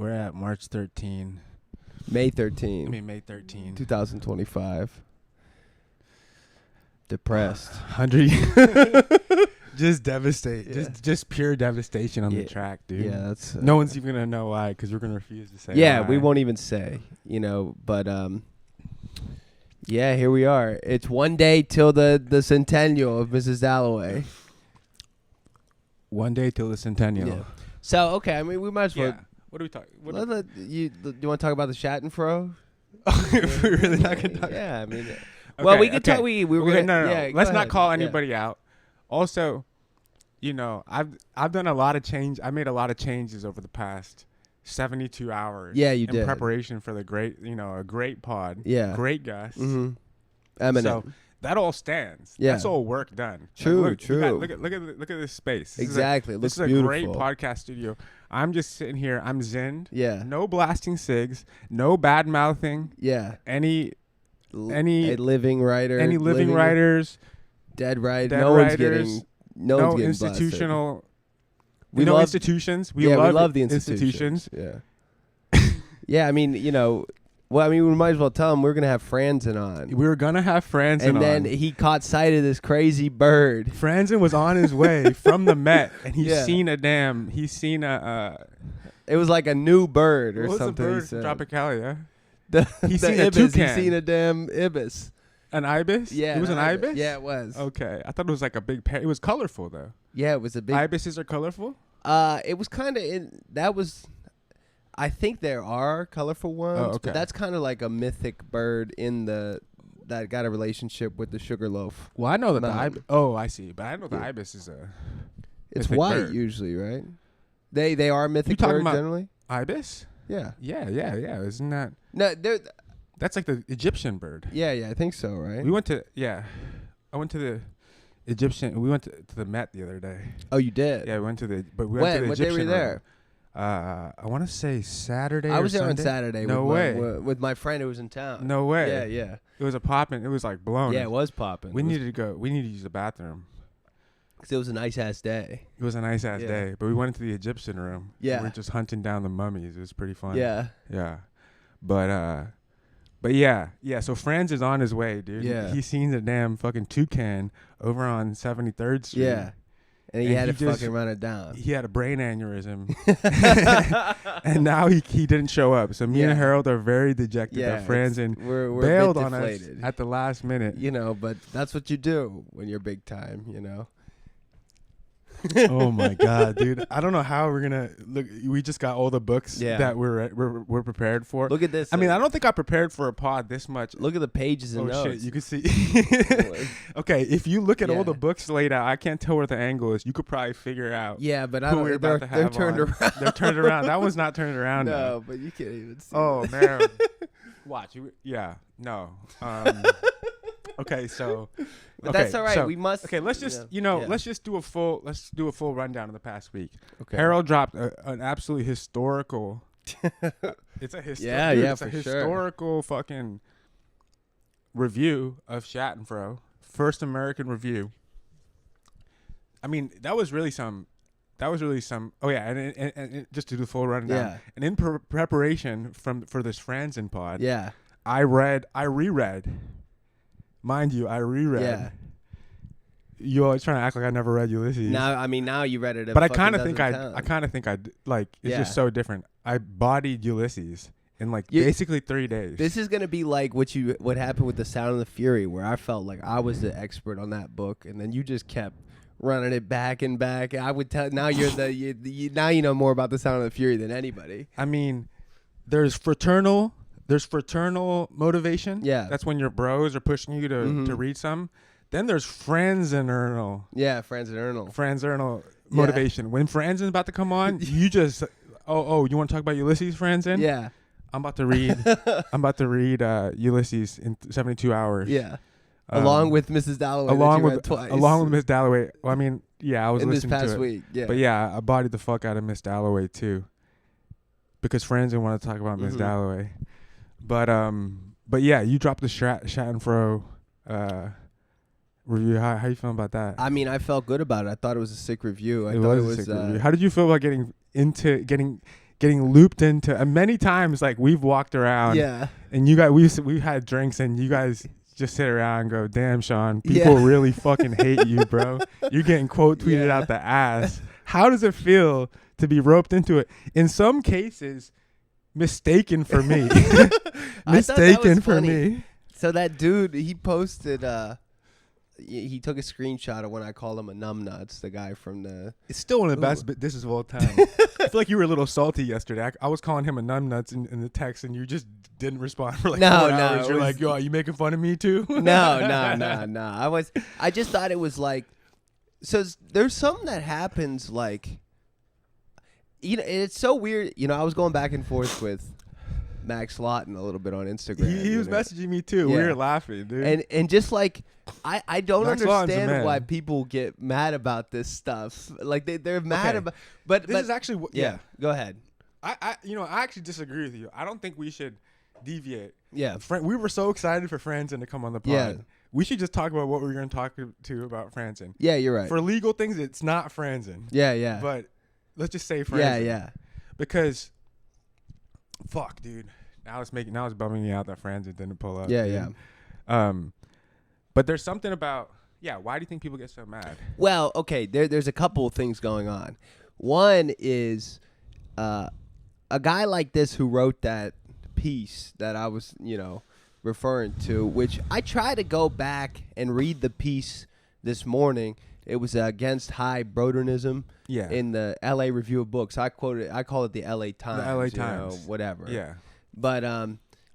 We're at March 13. May 13. I mean, May 13. 2025. Depressed. 100. Just devastate. Yeah. Just pure devastation on the track, dude. Yeah, that's... no one's even going to know why, because we're going to refuse to say Yeah, why. we won't even say, but... Yeah, here we are. It's one day till the Centennial of Mrs. Dalloway. One day till the Centennial. Yeah. So, okay, I mean, we might as well... Yeah. What are we talking? You want to talk about the Schattenfroh? If we're really not going to talk. Yeah, I mean... Okay, well, we could talk... We were gonna, no. Yeah, Let's go not ahead. call anybody out. Also, I've done a lot of change. I made a lot of changes over the past 72 hours. Yeah, you in did. preparation for the great, a great pod. Yeah. Great guests. Mm-hmm. Eminent. So that all stands. Yeah. That's all work done. True, Like, true. Look at this space. Exactly. It This looks is a beautiful. great podcast studio. I'm just sitting here. I'm zinned. Yeah. No blasting cigs. No bad mouthing. Yeah. Any a living writer. any living writers. Dead writer. Dead No one's writers, getting... No one's getting institutional. We no love- institutions. We blasted. love the institutions. Yeah. Yeah, I mean, we might as well tell him we're going to have Franzen on. We were gonna have Franzen And then on. he caught sight of this crazy bird. Franzen was on his way from the Met, and he's Yeah. seen a It was like a new bird or what was the something. bird he from said. Tropicalia? He's He's seen a ibis. toucan. He's seen a damn ibis. An ibis? Yeah, It was an ibis? Yeah, it was. Okay. I thought it was like a big pair. It was colorful, though. Yeah, it was a big... Ibises are colorful? It was kind of... That was... I think there are colorful ones, okay. but that's kind of like a mythic bird that got a relationship with the sugarloaf. Well, I know that the Mountain. ibis... Oh, I see. But I know the Yeah. ibis is a... It's mythic white bird. usually, right? They are mythic talking birds about- generally? Ibis? Yeah. Yeah. Isn't that... No, they're... That's like the Egyptian bird. Yeah, I think so, right? We went to... Yeah. I went to the Egyptian... We went to the Met the other day. Oh, you did? Yeah, we went to the... But we went to When? the What day Egyptian were you there? room. I want to say Saturday. I or was there on Sunday. Saturday. No with way. with my friend who was in town. No way. Yeah, yeah. It was a poppin'. It was like blown. Yeah, it was popping. We needed to go. We needed to use the bathroom. Because it was a nice-ass day. It was a nice ass Yeah. day, but we went into the Egyptian room. Yeah. We were just hunting down the mummies. It was pretty fun. Yeah. Yeah. But yeah. So Franz is on his way, dude. Yeah. He's seen the damn fucking toucan over on 73rd Street. Yeah. And he And had he to just- fucking run it down. He had a brain aneurysm, and now he didn't show up. So me Yeah. and Harold are very dejected Yeah, that Franzen we're bailed a bit on us deflated. at the last minute. But that's what you do when you're big time, Oh my god, dude! I don't know how we're gonna look. We just got all the books Yeah. that we're prepared for. Look at this. I mean, I don't think I prepared for a pod this much. Look at the pages and Oh notes. shit, you can see. Okay, if you look at all the Yeah. books laid out, I can't tell where the angle is. You could probably figure out. Yeah, but I who don't. we're about to They're have turned on. around. They're turned around. That one's not turned around. now. No, but you can't even see. Oh man. Watch. Yeah. No. Okay. So. But that's all right. so- We must. Okay. Let's just Yeah. let's just do a full rundown of the past week. Okay. Harold dropped an absolutely historical. It's a Yeah, it's a for sure. historical fucking review of Schattenfroh, first American review. I mean, that was really some. Oh yeah, and just to do the full rundown. Yeah. And in preparation for this Franzen pod, Yeah. I reread. Mind you, I reread. Yeah. You always trying to act like I never read Ulysses. Now you read it. But I kind of think like it's Yeah. just so different. I bodied Ulysses in like You- basically 3 days. This is gonna be like what happened with The Sound of the Fury, where I felt like I was the expert on that book, and then you just kept running it back and back. I would tell now now you know more about The Sound of the Fury than anybody. I mean, there's fraternal motivation. Yeah. That's when your bros are pushing you to read some. Then there's Franzenernal Yeah, Franzenernal motivation. When Franzen's about to come on, you just you want to talk about Ulysses, Franzen? Yeah. I'm about to read Ulysses in 72 hours. Yeah. Along with Mrs. Dalloway. along that you with read twice. along with Miss Dalloway. Well, I mean, yeah, I was in this listening past to it. week. Yeah. But yeah, I bodied the fuck out of Miss Dalloway too, because friends didn't want to talk about Miss Mhm. Dalloway. But yeah, you dropped the Schattenfroh review. How you feeling about that? I mean, I felt good about it. I thought it was a sick review. I It thought was a sick review. How did you feel about getting getting looped into, and many times like we've walked around, Yeah. and you guys we've had drinks, and you guys just sit around and go, damn, Sean, people really fucking hate you, bro. You're getting quote tweeted out the ass. How does it feel to be roped into it? In some cases, mistaken for me. Mistaken for me. So that dude, he posted, he took a screenshot of when I called him a numbnuts, the guy from the... It's still one of the best disses of all time. I feel like you were a little salty yesterday. I was calling him a numbnuts in the text, and you just didn't respond for like 4 hours. You're like, yo, are you making fun of me too? No. I just thought it was like... So there's something that happens like... You know, it's so weird. You know, I was going back and forth with Max Lawton a little bit on Instagram. He was messaging me too. Yeah. We were laughing, dude. And just like I don't Max understand why people get mad about this stuff. Like they're mad about. But this is actually Go ahead. I actually disagree with you. I don't think we should deviate. Yeah. We were so excited for Franzen to come on the pod. Yeah. We should just talk about what we're going to talk to about Franzen. Yeah, you're right. For legal things, it's not Franzen. Yeah. But let's just say Franzen. Yeah. Because, fuck, dude. Now it's bumming me out that Franzen didn't pull up. Yeah. But there's something about, why do you think people get so mad? Well, okay, there's a couple of things going on. One is a guy like this who wrote that piece that I was, referring to, which I tried to go back and read the piece this morning. It was against high brodernism in the L.A. Review of Books. I call it the L.A. Times. The L.A. Times. Whatever. Yeah. But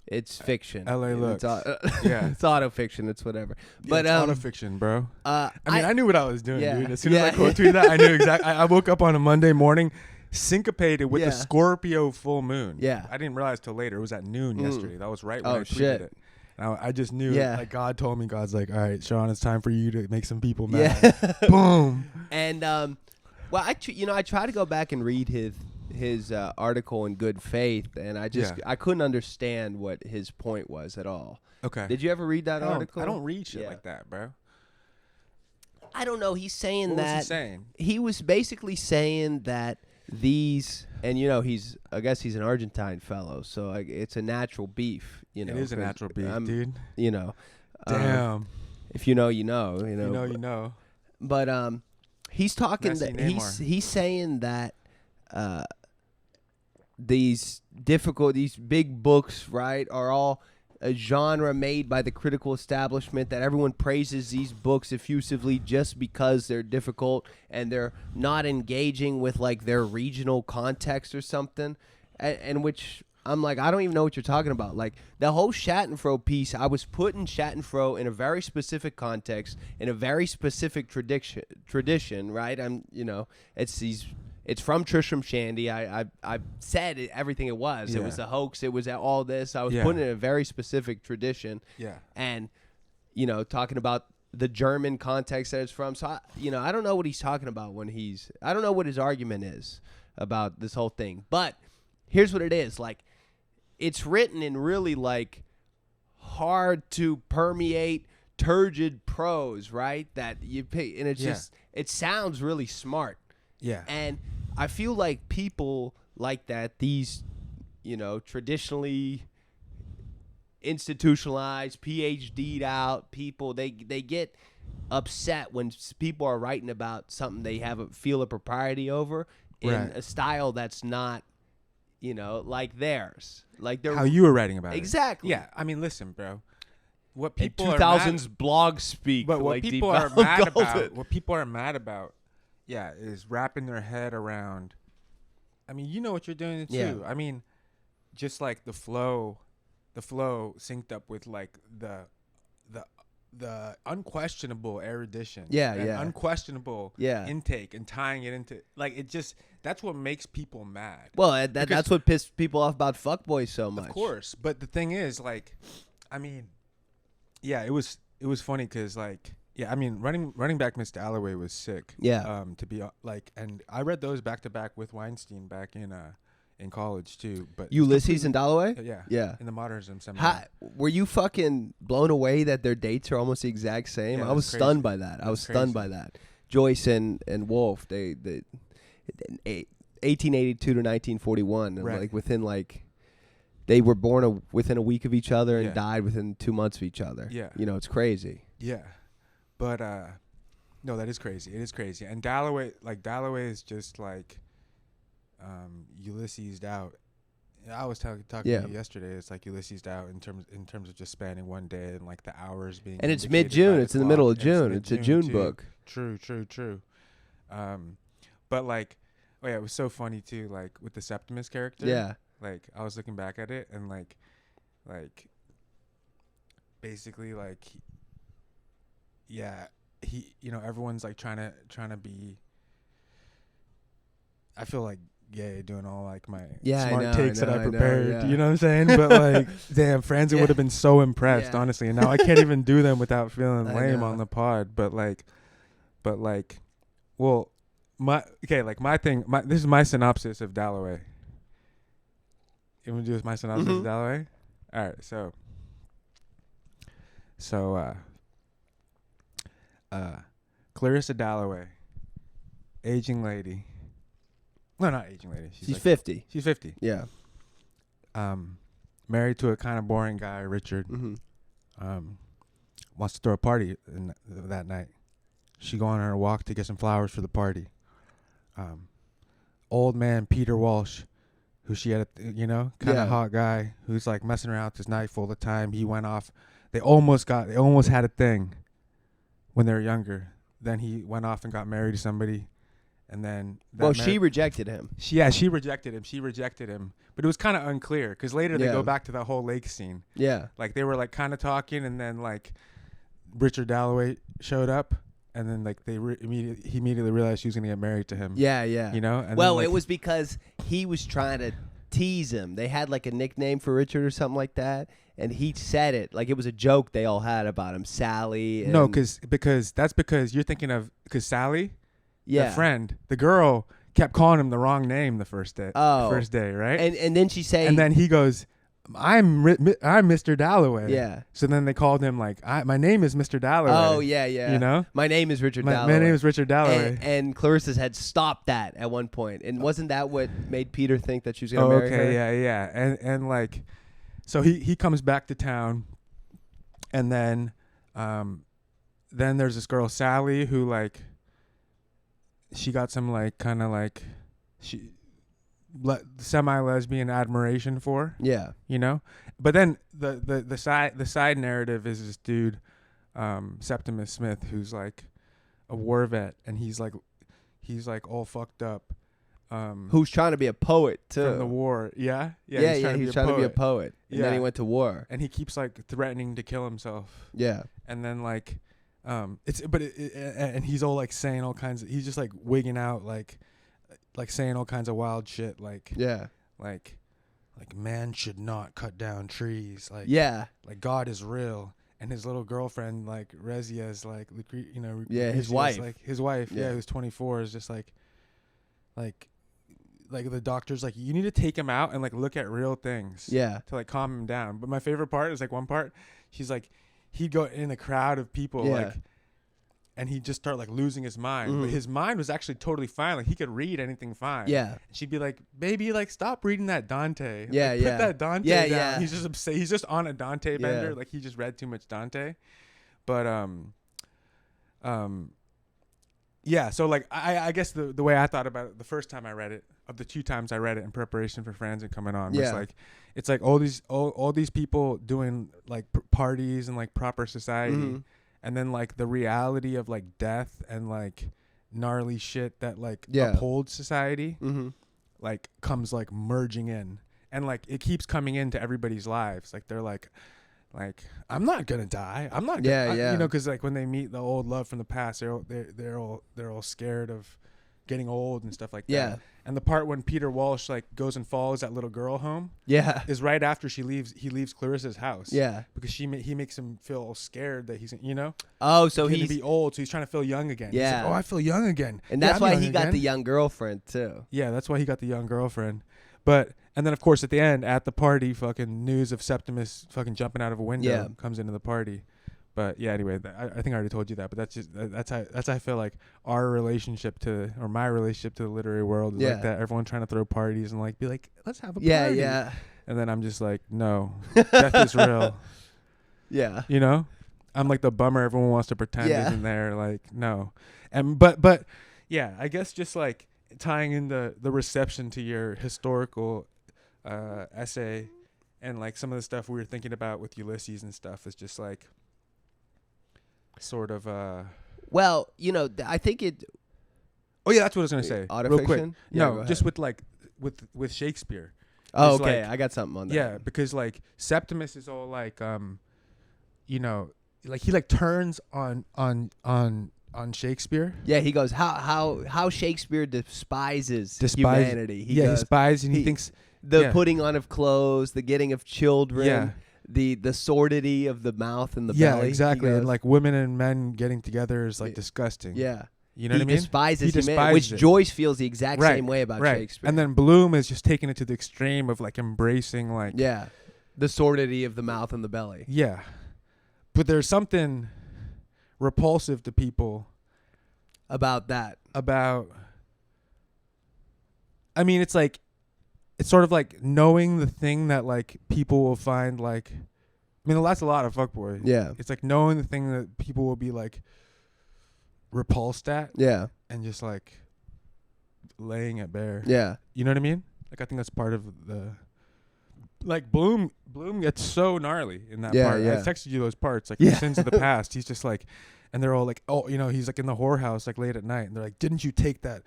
it's fiction. L.A. looks. It's auto-fiction. It's whatever. But it's auto-fiction, bro. I knew what I was doing, dude. As soon as I quote tweeted that, I knew exactly. I woke up on a Monday morning syncopated with the Scorpio full moon. Yeah. I didn't realize till later. It was at noon yesterday. That was right when I tweeted it. And I just knew, like God told me, God's like, all right, Sean, it's time for you to make some people mad. Yeah. Boom. And I tried to go back and read his article in good faith, and I couldn't understand what his point was at all. Okay. Did you ever read that article? I don't read shit like that, bro. I don't know. He's saying what that. Was he saying? He was basically saying that these, and I guess he's an Argentine fellow, so it's a natural beef. It is a natural beef, dude. Damn. If you know, you know. You know. But he's talking that he's saying that these big books, right, are all a genre made by the critical establishment, that everyone praises these books effusively just because they're difficult and they're not engaging with like their regional context or something, and which I'm like, I don't even know what you're talking about. Like the whole Schattenfroh piece, I was putting Schattenfroh in a very specific context, in a very specific tradition, right? It's from Tristram Shandy. I said everything it was. Yeah. It was a hoax. It was all this. I was putting it in a very specific tradition. Yeah. And, talking about the German context that it's from. So, I don't know what he's talking about I don't know what his argument is about this whole thing. But here's what it is. Like, it's written in really, like, hard to permeate, turgid prose, right? That you pick, and it's just, it sounds really smart. Yeah. And I feel like people like that, these, traditionally institutionalized, PhD'd out people, they get upset when people are writing about something they feel a propriety over in a style that's not, like theirs. Like they're how you were writing about exactly. it. Yeah. I mean, listen, bro. What people 2000s blog speak. But what people are mad about, is wrapping their head around. I mean, you know what you're doing too. Yeah. I mean, just like the flow synced up with like the unquestionable erudition. Unquestionable intake and tying it into like it just that's what makes people mad. Well, that's what pissed people off about fuckboys so much. Of course, but the thing is, like, I mean, it was funny because like. Yeah, I mean, running back Miss Dalloway was sick. Yeah. To be like, and I read those back to back with Weinstein back in college too. But Ulysses and Dalloway. Yeah. In the modernism seminar. Were you fucking blown away that their dates are almost the exact same? Yeah, I was stunned by that. Stunned by that. Joyce and Woolf, they 1882 to 1941, and Right. like within like they were born within a week of each other and Yeah. died within 2 months of each other. Yeah. You know, it's crazy. Yeah, but no, that is crazy. It is crazy. And Dalloway is just like Ulysses out. I was talking Yeah. to you yesterday. It's like Ulysses out in terms of just spanning one day and like the hours being. And it's indicated mid-June. by the It's in the middle clock. of June. And It's a June too. book. True. But like, oh yeah, it was so funny too. Like with the Septimus character. Yeah. Like I was looking back at it and like basically like he you know everyone's like trying to be. I feel like doing all like my smart takes that I prepared. yeah. You know what I'm saying? But like, damn, Franzen would have been so impressed, Yeah. honestly. And now I can't even do them without feeling I lame know. on the pod. But like, well, my thing. This is my synopsis of Dalloway. You want to do my synopsis of Dalloway? All right, so Clarissa Dalloway, aging lady. No, not aging lady. She's like 50. She's 50. Yeah. Married to a kind of boring guy, Richard. Mm-hmm. Wants to throw a party that night. She go on her walk to get some flowers for the party. Old man Peter Walsh, who she had, kind of hot guy who's like messing around with this knife all the time. He went off. They almost had a thing when they were younger. Then he went off and got married to somebody. And then she rejected him. She rejected him. She rejected him. But it was kind of unclear because later they go back to that whole lake scene. Yeah. Like they were like kind of talking, and then like Richard Dalloway showed up, and then like he immediately realized she was gonna get married to him. Yeah, yeah. You know. And well, then, like, it was because he was trying to tease him. They had like a nickname for Richard or something like that, and he said it like it was a joke they all had about him, Sally. And no, because you're thinking of Sally. Yeah. The friend, the girl kept calling him the wrong name the first day. Oh. First day, right? And then she say. And then he goes, I'm Mr. Dalloway. Yeah. So then they called him like, my name is Mr. Dalloway. Oh yeah, yeah. You know, my name is Richard Dalloway. My name is Richard Dalloway. And Clarissa's had stopped that at one point. And wasn't that what made Peter think that she was gonna marry her? Yeah. And like, so he comes back to town, and then there's this girl Sally who like. She got some like kind of like semi-lesbian admiration for. Yeah. You know? But then the side narrative is this dude, Septimus Smith, who's like a war vet, and he's like all fucked up. Who's trying to be a poet too. From the war. Yeah? He's trying to be a poet. And then he went to war. And he keeps like threatening to kill himself. Yeah. And then like and he's all like saying all kinds of, he's just like wigging out like saying all kinds of wild shit like like man should not cut down trees, like like God is real, and his little girlfriend like Rezia is like his wife, like his wife who's 24 is just like the doctor's like, you need to take him out and like look at real things to like calm him down. But my favorite part is like one part she's like, he'd go in a crowd of people like, and he'd just start like losing his mind. But his mind was actually totally fine. Like he could read anything fine. Yeah. And she'd be like, baby, like stop reading that Dante. Yeah, like, put that Dante down. Yeah. He's just upset. He's just on a Dante bender. Like he just read too much Dante. But yeah. So like I guess the way I thought about it the first time I read it, of the 2 times I read it in preparation for Franzen coming on, was like, it's like all these people doing like parties and like proper society, and then like the reality of like death and like gnarly shit that like upholds society, like comes like merging in, and like it keeps coming into everybody's lives. Like they're like I'm not gonna die. I'm not. You know, because like when they meet the old love from the past, they're all scared of getting old and stuff like that. Yeah. And the part when Peter Walsh like goes and follows that little girl home, is right after he leaves Clarissa's house. Yeah. Because he makes him feel scared that he's so he's gonna be old, so he's trying to feel young again. Yeah. He's like, I feel young again. And that's why he got the young girlfriend too. Yeah, that's why he got the young girlfriend. But and then of course at the end at the party, fucking news of Septimus fucking jumping out of a window comes into the party. But yeah, anyway, I think I already told you that. But that's how I feel like our relationship to, or my relationship to the literary world is like that. Everyone trying to throw parties and like be like, let's have a party. Yeah. And then I'm just like, no, death is real. Yeah. You know, I'm like the bummer everyone wants to pretend isn't there. Like, no. And but yeah, I guess just like tying in the reception to your historical essay and like some of the stuff we were thinking about with Ulysses and stuff is just like sort of well, you know, I think it. Oh yeah, that's what I was gonna say. Real quick. Yeah, no, just with like with Shakespeare. Oh, okay. Like, I got something on that. Yeah, because like Septimus is all like you know, like he like turns on Shakespeare. Yeah, he goes how Shakespeare despises humanity. He despises, and he thinks the putting on of clothes, the getting of children, the sordidity of the mouth and the belly. Yeah, exactly. And like women and men getting together is like disgusting. Yeah. You know what I mean? He despises humanity, which Joyce feels the exact same way about Shakespeare. And then Bloom is just taking it to the extreme of like embracing like the sordidity of the mouth and the belly. Yeah. But there's something repulsive to people about that. I mean, it's like, it's sort of like knowing the thing that like people will find like, I mean, that's a lot of fuckboy. Yeah. It's like knowing the thing that people will be like repulsed at. Yeah. And just like laying it bare. Yeah. You know what I mean? Like, I think that's part of the, like Bloom gets so gnarly in that part. Yeah. I texted you those parts, like the sins of the past. He's just like, and they're all like, oh, you know, he's like in the whorehouse like late at night, and they're like, didn't you take that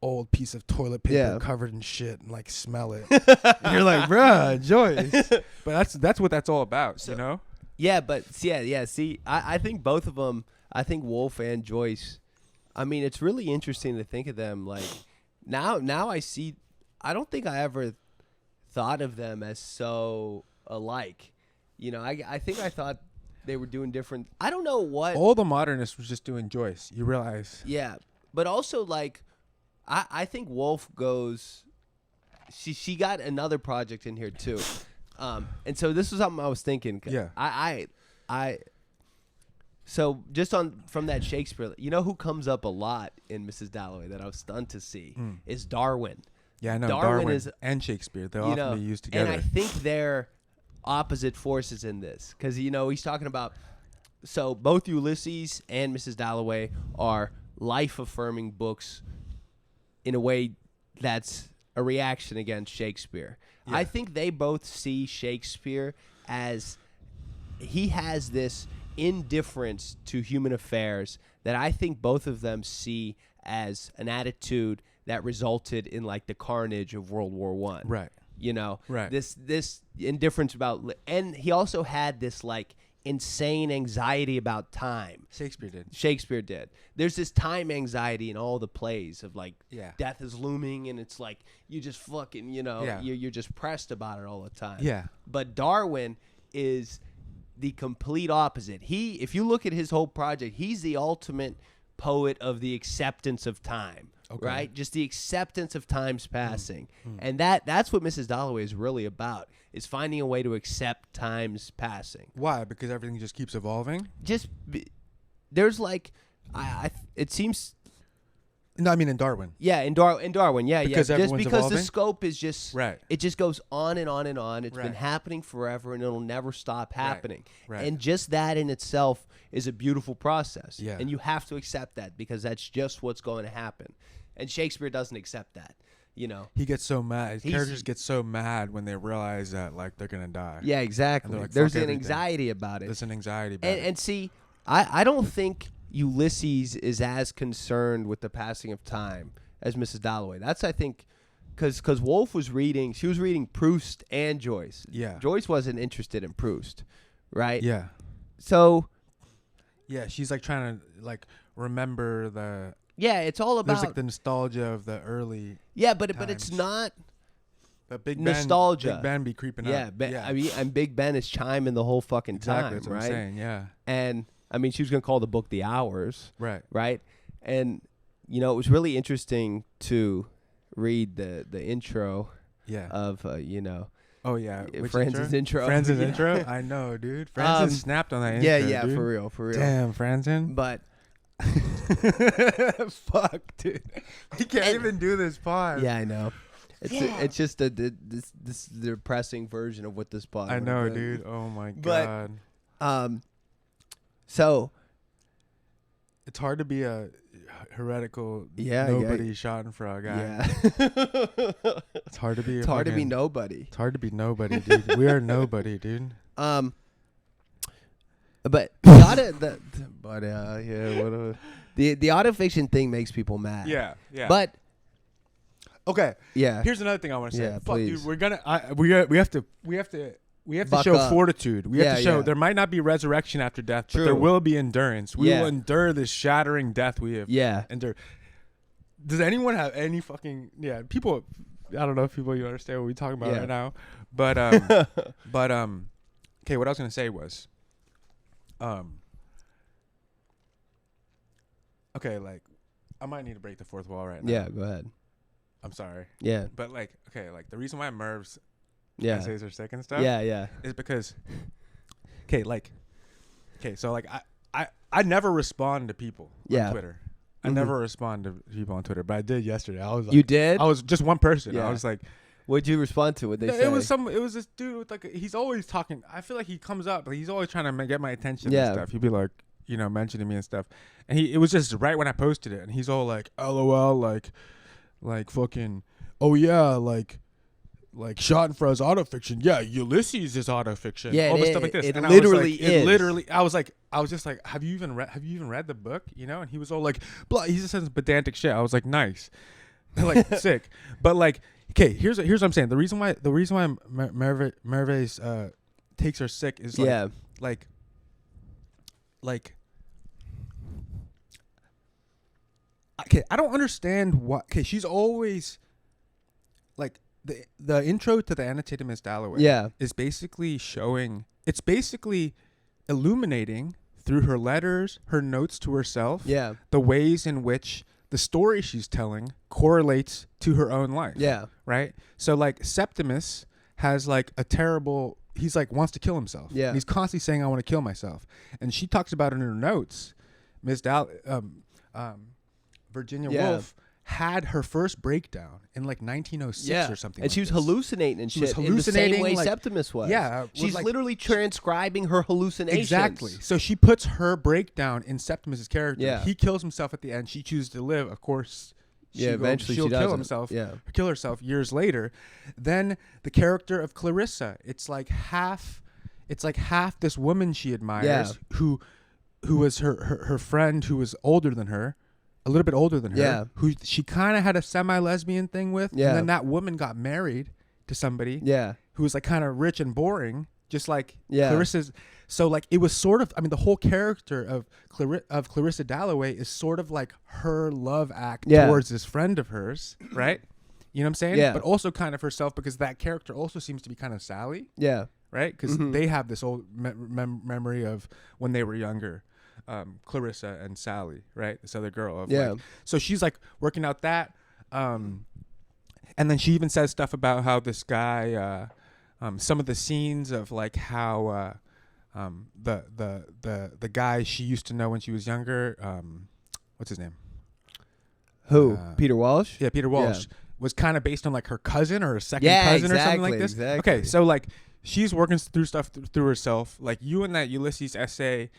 old piece of toilet paper covered in shit and like smell it? And you're like, bruh, Joyce. But that's what that's all about, so, you know? Yeah, but yeah. See, I think both of them. I think Woolf and Joyce. I mean, it's really interesting to think of them like now. I see. I don't think I ever thought of them as so alike. You know, I think I thought they were doing different. I don't know what. All the modernists was just doing Joyce. You realize? Yeah, but also like, I think Woolf goes. She got another project in here too, and so this was something I was thinking. Yeah. So just from that Shakespeare, you know who comes up a lot in Mrs. Dalloway that I was stunned to see is Darwin. Yeah, I know. Darwin is, and Shakespeare. They'll often be used together. And I think they're opposite forces in this because, you know, he's talking about, so both Ulysses and Mrs. Dalloway are life-affirming books in a way that's a reaction against Shakespeare. Yeah. I think they both see Shakespeare as he has this indifference to human affairs that I think both of them see as an attitude that resulted in like the carnage of World War I. Right. You know, right. This indifference about, and he also had this like insane anxiety about time. Shakespeare did. There's this time anxiety in all the plays of like death is looming, and it's like you just fucking, you know, you're just pressed about it all the time. Yeah. But Darwin is the complete opposite. If you look at his whole project, he's the ultimate poet of the acceptance of time. Okay. Right? Just the acceptance of time's passing. And that's what Mrs. Dalloway is really about, is finding a way to accept time's passing. Why? Because everything just keeps evolving? There's like, it seems... No, I mean in Darwin. Yeah, in Darwin, yeah. Because everyone's because evolving? the scope is just... Right. It just goes on and on and on. It's been happening forever, and it'll never stop happening. Right. And just that in itself is a beautiful process. Yeah. And you have to accept that because that's just what's going to happen. And Shakespeare doesn't accept that, you know. He gets so mad. Characters get so mad when they realize that, like, they're going to die. Yeah, exactly. Like, there's an anxiety about it. There's an anxiety about it. And see, I don't think Ulysses is as concerned with the passing of time as Mrs. Dalloway. That's, I think, because Woolf was reading Proust and Joyce. Yeah. Joyce wasn't interested in Proust, right? Yeah. So. Yeah, she's, like, trying to, like, remember the... Yeah, it's all about... There's like the nostalgia of the early but times. It's not but Big nostalgia. Big Ben be creeping up. I mean, and Big Ben is chiming the whole fucking time, that's right? what I'm saying, yeah. And, I mean, she was going to call the book The Hours. Right. Right? And, you know, it was really interesting to read the intro of, you know, Oh yeah, which Franzen's intro. Franzen's Yeah. intro. I know, dude. Franzen snapped on that intro. Yeah, dude. for real. Damn, Franzen. But Fuck, dude. We can't even do this pod. yeah, I know. It's just this depressing version of what this pod. I would've know, been. dude. Oh my But, god. So It's hard to be a heretical Yeah, nobody Schattenfroh guy. yeah, It's hard to be. it's hard to be nobody. It's hard to be nobody, dude. We are nobody, dude. But the the autofiction thing makes people mad. Yeah. But okay. yeah, Here's another thing I want to say. Yeah, Fuck, please. dude. We're gonna. We have to Buck show up. fortitude. We have Yeah, to show yeah. there might not be resurrection after death, but True. there will be endurance. We Yeah. will endure this shattering death we have yeah. endured. Does anyone have any fucking people? I don't know if people you understand what we're talking about Yeah. right now, but okay. What I was gonna say was, okay, like I might need to break the fourth wall right now. Yeah, go ahead. I'm sorry, Yeah, but like okay, like the reason why Merv's yeah, essays are sick and stuff. yeah. Is because so like I never respond to people Yeah. on Twitter. I Mhm. never respond to people on Twitter, but I did yesterday. I was like, You did? I was just one person. Yeah. I was like, What'd you respond to? What they no, say? it was this dude with like he's always talking. I feel like he comes up, but he's always trying to get my attention Yeah. and stuff. He'd be like, mentioning me and stuff. And it was just right when I posted it, and he's all like, LOL, like fucking, oh yeah, like Schadenfroh's autofiction. Yeah, Ulysses is autofiction. Yeah, all this stuff like this. it And I was literally like, is. It literally. I was just like, have you even read the book? And he was all like, blah. He just says pedantic shit. I was like, nice, like sick. But like, okay, here's what I'm saying. The reason why Merve's takes are sick is like, Yeah. like. Okay, I don't understand what. Okay, she's always like the intro to the annotated Miss Dalloway. Yeah. Is basically showing. It's basically illuminating through her letters, her notes to herself. Yeah. The ways in which the story she's telling correlates to her own life. Yeah. Right. So like Septimus has like a terrible. He's like wants to kill himself. Yeah. And he's constantly saying, "I want to kill myself," and she talks about it in her notes. Virginia Yeah. Woolf had her first breakdown in like 1906 or something. And she was hallucinating and She shit was in the same hallucinating, way like- Septimus was. Yeah, She's like- literally transcribing her hallucinations. Exactly. So she puts her breakdown in Septimus's character. Yeah. He kills himself at the end. She chooses to live. Of course. Eventually she'll she kill doesn't. himself. Yeah. Kill herself years later. Then the character of Clarissa. It's like half this woman she admires who was her friend who was older than her. A little bit older than her, Yeah. who she kind of had a semi-lesbian thing with, Yeah. and then that woman got married to somebody Yeah. who was like kind of rich and boring, just like Yeah. Clarissa's. So like it was sort of, I mean, the whole character of Clarissa Dalloway is sort of like her love act Yeah. towards this friend of hers, right? You know what I'm saying? Yeah. But also kind of herself, because that character also seems to be kind of Sally, Yeah. right? Because Mhm. they have this old memory of when they were younger. Clarissa and Sally, right? This other girl. Of Yeah. like, so she's like working out that. And then she even says stuff about how this guy, some of the scenes of like how the guy she used to know when she was younger, what's his name? Who? Peter Walsh? Yeah, Peter Walsh was kind of based on like her cousin or her second Yeah, cousin or something like exactly, this. exactly. Okay, so like she's working through stuff through herself. Like you and that Ulysses essay,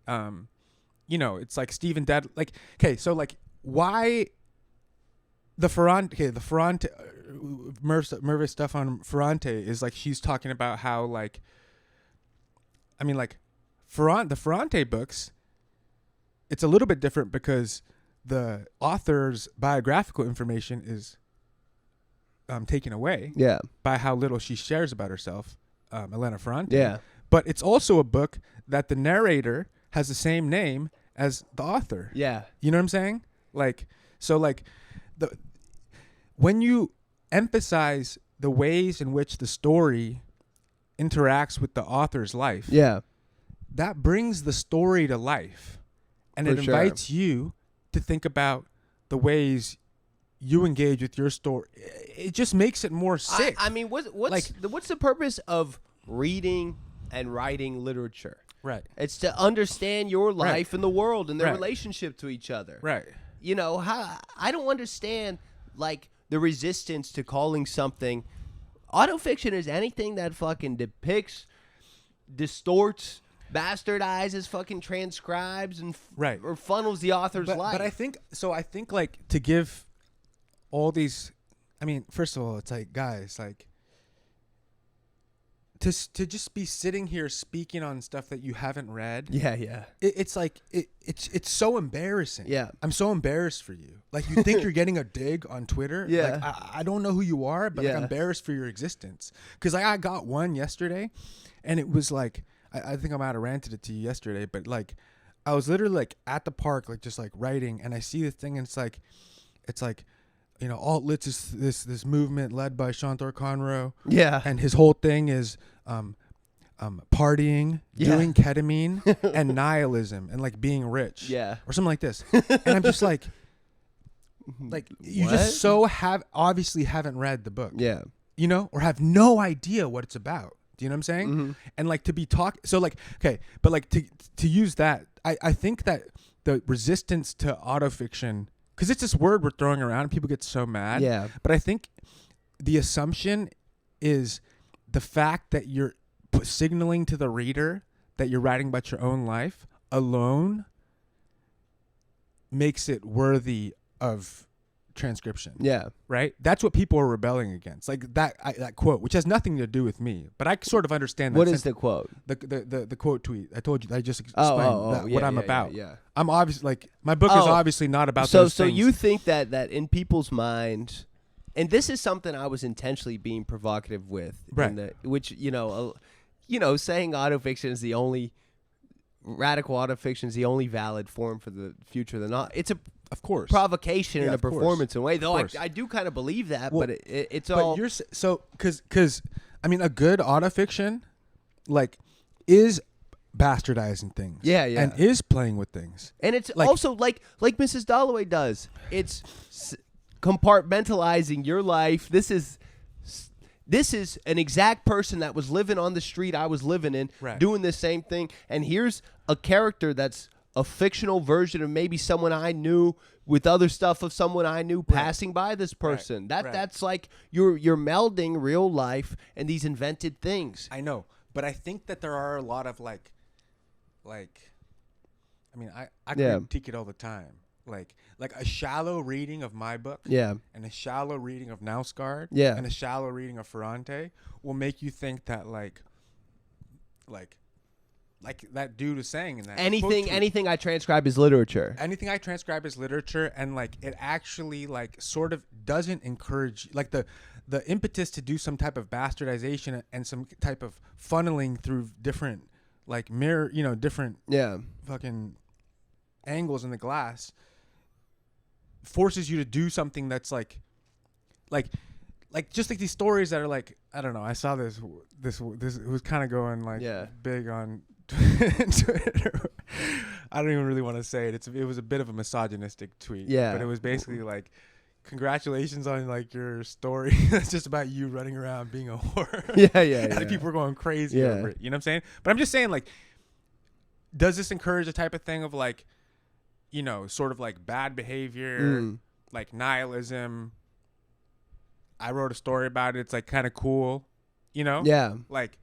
it's like Stephen Dead. Like, okay, so like why the Ferrante, Mervis stuff on Ferrante is like she's talking about how like, I mean like, the Ferrante books, it's a little bit different because the author's biographical information is taken away Yeah. by how little she shares about herself, Elena Ferrante. Yeah. But it's also a book that the narrator has the same name as the author. Yeah. You know what I'm saying? Like, so like when you emphasize the ways in which the story interacts with the author's life, Yeah. that brings the story to life. And For it sure. invites you to think about the ways you engage with your story, it just makes it more sick. I mean, what's the purpose of reading and writing literature? Right. It's to understand your life and the world and their Right. relationship to each other. Right. You know, how I don't understand like the resistance to calling something autofiction is anything that fucking depicts, distorts, bastardizes, fucking transcribes and Right. or funnels the author's life. But I think so. I think like to give all these. I mean, first of all, it's like guys, like to just be sitting here speaking on stuff that you haven't read. yeah. It's like it's so embarrassing. Yeah. I'm so embarrassed for you. Like you think you're getting a dig on Twitter. Yeah. Like, I don't know who you are, but like, Yeah. I'm embarrassed for your existence. Because I got one yesterday, and it was like I think I might have ranted it to you yesterday, but like I was literally like at the park, like just like writing, and I see this thing, and it's like. You know, alt lit is this movement led by Shantore Conroe. Yeah. And his whole thing is partying, doing ketamine, and nihilism, and like being rich. Yeah. Or something like this. And I'm just like you What? just obviously haven't read the book. Yeah. You know, or have no idea what it's about. Do you know what I'm saying? Mm-hmm. And like to be so like, okay, but like to use that, I think that the resistance to autofiction, because it's this word we're throwing around and people get so mad. Yeah. But I think the assumption is the fact that you're signaling to the reader that you're writing about your own life alone makes it worthy of transcription. Yeah. Right? That's what people are rebelling against. Like that quote, which has nothing to do with me, but I sort of understand that. What is the quote? The quote tweet? I told you. I just explained what I'm about. Yeah. I'm obviously like my book is obviously not about those things. So you think that in people's minds, and this is something I was intentionally being provocative with, right? Which saying autofiction is the only radical autofiction is the only valid form for the future. It's a of course provocation and a performance in a way. Though I do kind of believe that, well, but it's but all. You're so because I mean a good autofiction like is bastardizing things. Yeah. And is playing with things. And it's also like Mrs. Dalloway does. It's compartmentalizing your life. This is an exact person that was living on the street I was living in, doing the same thing. And here's a character that's a fictional version of maybe someone I knew with other stuff of someone I knew passing by this person. That's like you're melding real life and these invented things. I know, but I think that there are a lot of like I mean I critique it all the time. Like a shallow reading of my book, and a shallow reading of Nausgard, and a shallow reading of Ferrante will make you think that like that dude was saying in that anything I transcribe is literature. Anything I transcribe is literature, and like it actually like sort of doesn't encourage like the impetus to do some type of bastardization and some type of funneling through different like different fucking angles in the glass forces you to do something that's like just like these stories that are like I don't know. I saw this it was kind of going like big on Twitter. I don't even really want to say it. It was a bit of a misogynistic tweet. Yeah, but it was basically like, congratulations on like your story. It's just about you running around being a whore. And people were going crazy over it. You know what I'm saying? But I'm just saying like, does this encourage the type of thing of like, sort of like bad behavior, like nihilism? I wrote a story about it. It's like kind of cool, like,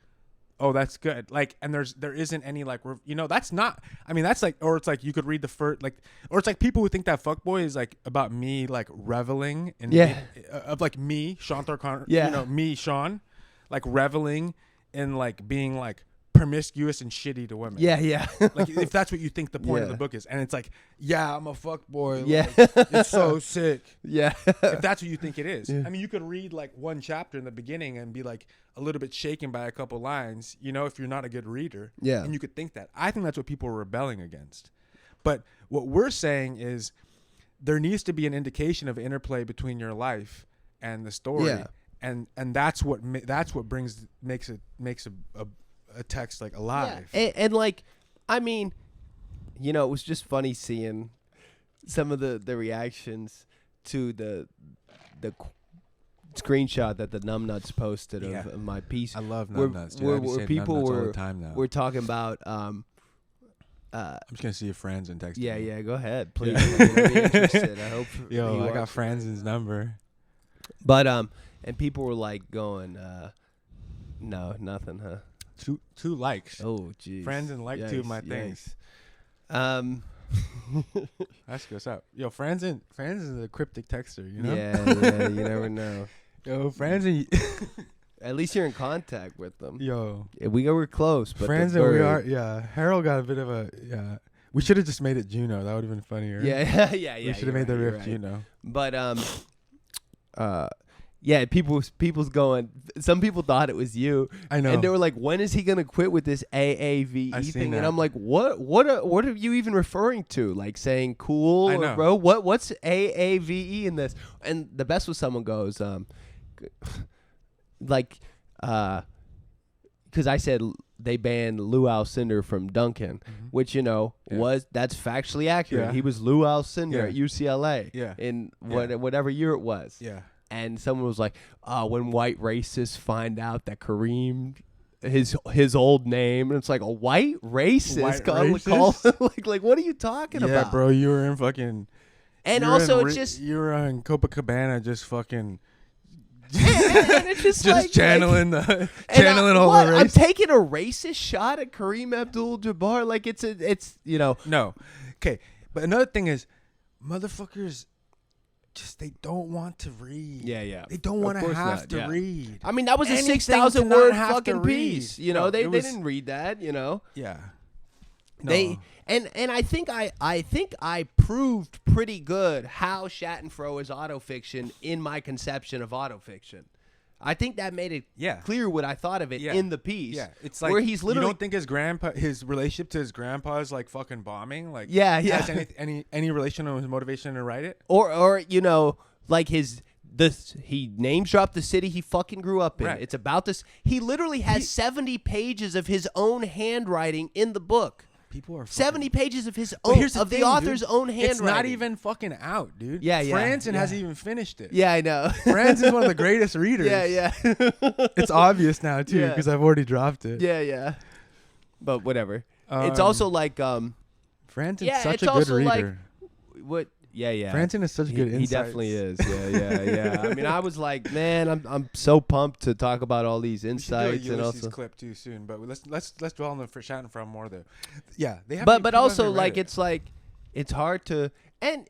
oh, that's good. Like, and there isn't any like, that's not, I mean, that's like, or it's like you could read the first, like, or it's like people who think that Fuckboy is like about me, like reveling in, of like me, Shantore Conroe, me, Sean, like reveling in like being like promiscuous and shitty to women. Like if that's what you think the point of the book is, and it's like, I'm a fuckboy. Like, it's so sick. If that's what you think it is. I mean, you could read like one chapter in the beginning and be like a little bit shaken by a couple lines, if you're not a good reader. And you could think that. I think that's what people are rebelling against. But what we're saying is there needs to be an indication of interplay between your life and the story. And that's what makes a text like alive. And like, I mean, it was just funny seeing some of the reactions to the screenshot that the numbnuts posted of my piece. I love numbnuts, dude. Where people all the time now. we're talking about. I'm just gonna see if Franzen texted me. Yeah, go ahead, please. I'd be interested. I hope. Yo, I got Franzen's number. But and people were like going, no, nothing, huh? Two likes. Oh, geez. Franzen liked 2 of my things. That's what's up. Yo, Franzen is a cryptic texter, you know? Yeah, you never know. Yo, Franzen. At least you're in contact with them. Yo. Yeah, we were close, but Franzen, we are, yeah. Harold got a bit of a, yeah. We should have just made it Juno. That would have been funnier. Yeah. We should have made the riff Juno. But, yeah, people's going. Some people thought it was you. I know. And they were like, "When is he gonna quit with this AAVE thing?" And I'm like, "What are you even referring to? Like saying cool, I know. bro? What's AAVE in this?" And the best was someone goes, like, because I said they banned Lou Alcindor from Duncan, which that's factually accurate. Yeah. He was Lou Alcindor at Yeah. UCLA in whatever year it was. Yeah. And someone was like, when white racists find out that Kareem, his old name, and it's like a white racist. Like what are you talking about? Yeah, bro, you were in fucking. And also, it's just you were in Copacabana, just fucking. and it's just like, channeling all the race. I'm taking a racist shot at Kareem Abdul-Jabbar. Like it's No, okay, but another thing is, motherfuckers. Just they don't want to read. Yeah. They don't want to have to read. I mean, that was a Anything 6,000 to word not have fucking to read. piece. They didn't read that. Yeah. No. They and I think I proved pretty good how Schattenfroh is autofiction in my conception of autofiction. I think that made it clear what I thought of it in the piece. Yeah, it's like where he's literally. You don't think his relationship to his grandpa is like fucking bombing? Like has any relation or his motivation to write it? Or like he name dropped the city he fucking grew up in. Right. It's about this. He literally has 70 pages of his own handwriting in the book. People are 70 pages of his own the author's own handwriting. It's not even fucking out, dude. Yeah. Franzen hasn't even finished it. Yeah, I know. Franzen's one of the greatest readers. Yeah. It's obvious now too because I've already dropped it. Yeah. But whatever. It's also like Franzen's such a good reader. What? Yeah. Franzen is such good insights. He definitely is. Yeah. I mean, I was like, man, I'm so pumped to talk about all these insights. We should do a and Ulysses also clip too soon, but let's dwell on the Schattenfroh more though. Yeah, they have. But also like it's hard to, and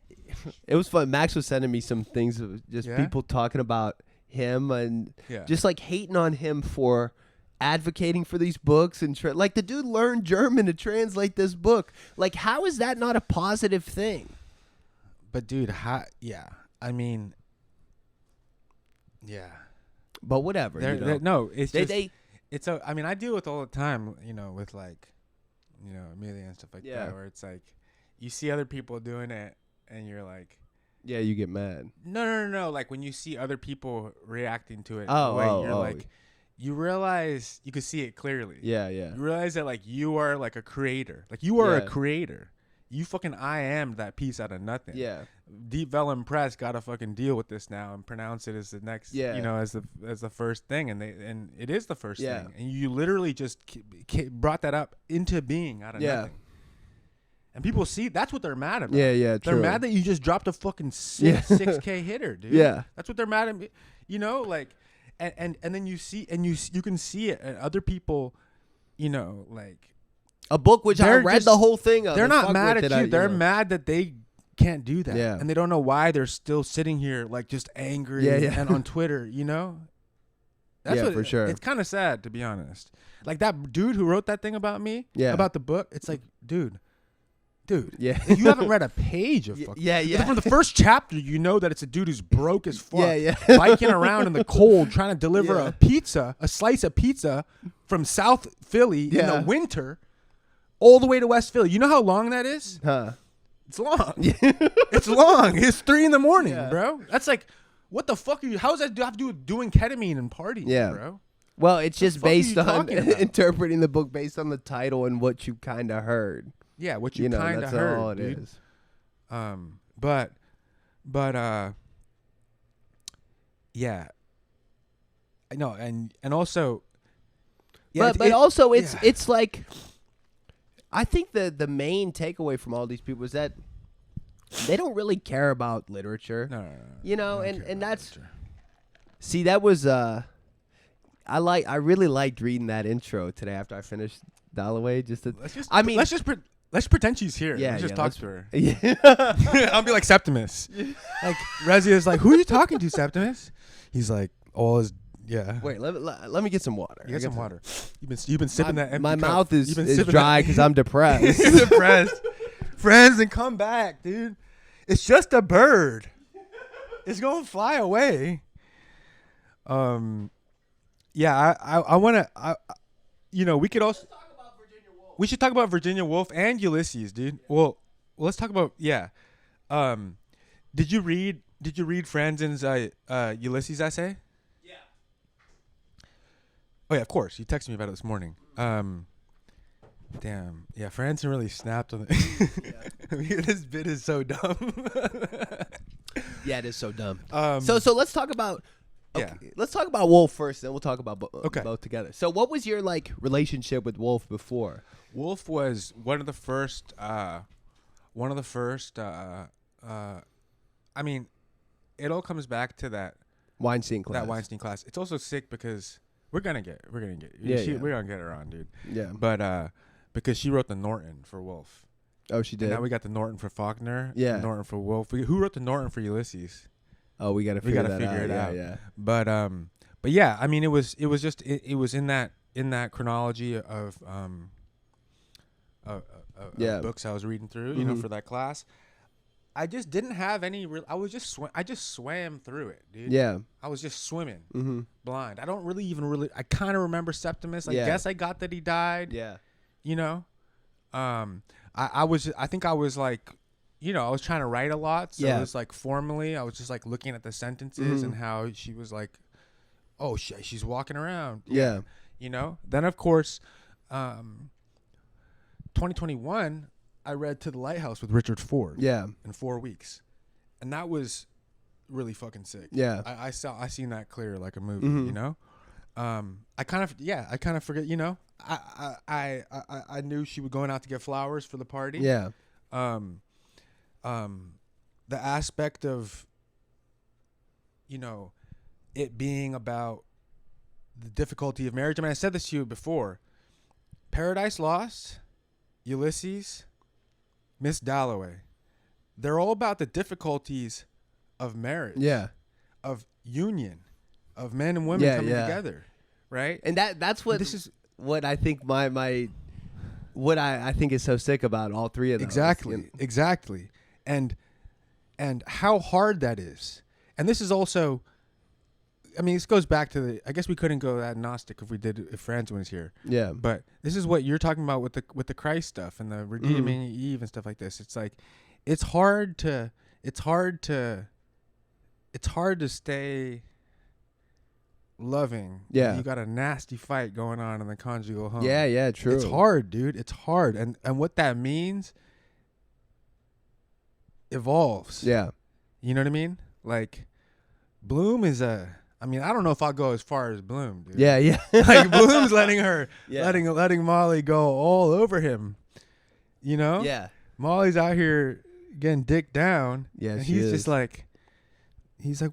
it was fun. Max was sending me some things of just people talking about him and just like hating on him for advocating for these books and like the dude learned German to translate this book. Like, how is that not a positive thing? But dude, I mean, yeah. But whatever. No, it's just it's I mean, I deal with all the time, with like, Amelia and stuff like that, where it's like, you see other people doing it, and you're like, yeah, you get mad. No. Like when you see other people reacting to it, like, you realize you can see it clearly. Yeah. You realize that like you are like a creator, like you are a creator. You fucking I am that piece out of nothing. Yeah. Deep Vellum Press got to fucking deal with this now and pronounce it as the next, as the first thing, and it is the first thing, and you literally just brought that up into being out of nothing. And people see that's what they're mad about. Yeah. They're mad that you just dropped a fucking 6K hitter, dude. Yeah. That's what they're mad at me. Like, and then you see and you can see it and other people, like. A book which I read the whole thing of. They're not mad at you. They're mad that they can't do that. Yeah. And they don't know why they're still sitting here like just angry and on Twitter, That's for sure. It's kind of sad, to be honest. Like that dude who wrote that thing about me, about the book, it's like, dude. Yeah. You haven't read a page of fucking. Yeah. From the first chapter, you know that it's a dude who's broke as fuck. Yeah. Biking around in the cold trying to deliver a slice of pizza from South Philly in the winter. All the way to West Philly. You know how long that is? Huh. It's long. It's long. It's 3 a.m, bro. That's like, what the fuck are you? How does that have to do with doing ketamine and partying, bro? Well, it's just based on interpreting the book based on the title and what you kind of heard. Yeah, what you kind of heard. All it dude. is. But yeah, I know, and also, yeah, but also it's yeah. it's like, I think the main takeaway from all these people is that they don't really care about literature, No, you know, I don't care and about that's literature. see that was I really liked reading that intro today after I finished Dalloway. Let's pretend she's here. Yeah, Let's just yeah, talk let's- to her. yeah. I'll be like Septimus. Like Rezia's like, who are you talking to, Septimus? He's like, all his yeah. Wait, let me get some water. You get some water. You've been sipping that empty My cup. mouth is You've been sipping dry that- because I'm depressed. You're depressed. Friends, and come back, dude. It's just a bird. It's gonna fly away. Yeah, I wanna we could also we should talk about Virginia Woolf and Ulysses, dude. Well, let's talk about did you read Franzen's Ulysses essay? Yeah. Oh yeah, of course. You texted me about it this morning. Damn. Yeah, Franzen really snapped on it. I mean, this bit is so dumb. Yeah, it is so dumb. So let's talk about yeah. let's talk about Wolf first, then we'll talk about Okay. both together. So what was your relationship with Wolf before? Woolf was one of the first. I mean, it all comes back to that Weinstein class. that Weinstein class. It's also sick because we're gonna get Yeah. we're gonna get her on, dude. Yeah. But because she wrote the Norton for Woolf. Oh, she And did. now we got the Norton for Faulkner. Yeah. Norton for Woolf. Who wrote the Norton for Ulysses? Oh, we got to We figure gotta that figure out. it out. Yeah. But yeah, I mean, it was in that chronology of Yeah. books I was reading through, Mhm. for that class. I just didn't have any real. I just swam through it, dude. Yeah. I was just swimming Mm-hmm. blind. I don't really. I kind of remember Septimus. I Yeah. guess I got that he died. Yeah. You know, I think I was like, I was trying to write a lot, so Yeah. it was like formally, I was just like looking at the sentences Mhm. and how she was like, oh shit, she's walking around. Yeah. Then of course, 2021, I read To the Lighthouse with Richard Ford. Yeah. In 4 weeks, and that was really fucking sick. Yeah. I seen that clear like a movie. Mhm. I kind of forget. I knew she was going out to get flowers for the party. Yeah. The aspect of it being about the difficulty of marriage. I mean, I said this to you before. Paradise Lost, Ulysses, Miss Dalloway, they're all about the difficulties of marriage. Yeah. Of union, of men and women coming together, right? And that's what This is what I think what I think is so sick about all three of those. exactly, and how hard that is. And this is also, I mean, this goes back to I guess we couldn't go agnostic if Franzen was here. Yeah. But this is what you're talking about with the Christ stuff and the redeeming Eve and stuff like this. It's like, it's hard to stay loving. Yeah. You got a nasty fight going on in the conjugal home. Yeah, yeah, true. It's hard, dude. It's hard. And what that means evolves. Yeah. You know what I mean? Like, Bloom is I don't know if I'll go as far as Bloom, dude. Yeah, yeah. Like, Bloom's letting Yeah. letting Molly go all over him. Yeah. Molly's out here getting dicked down. Yeah, and she he's is. just like,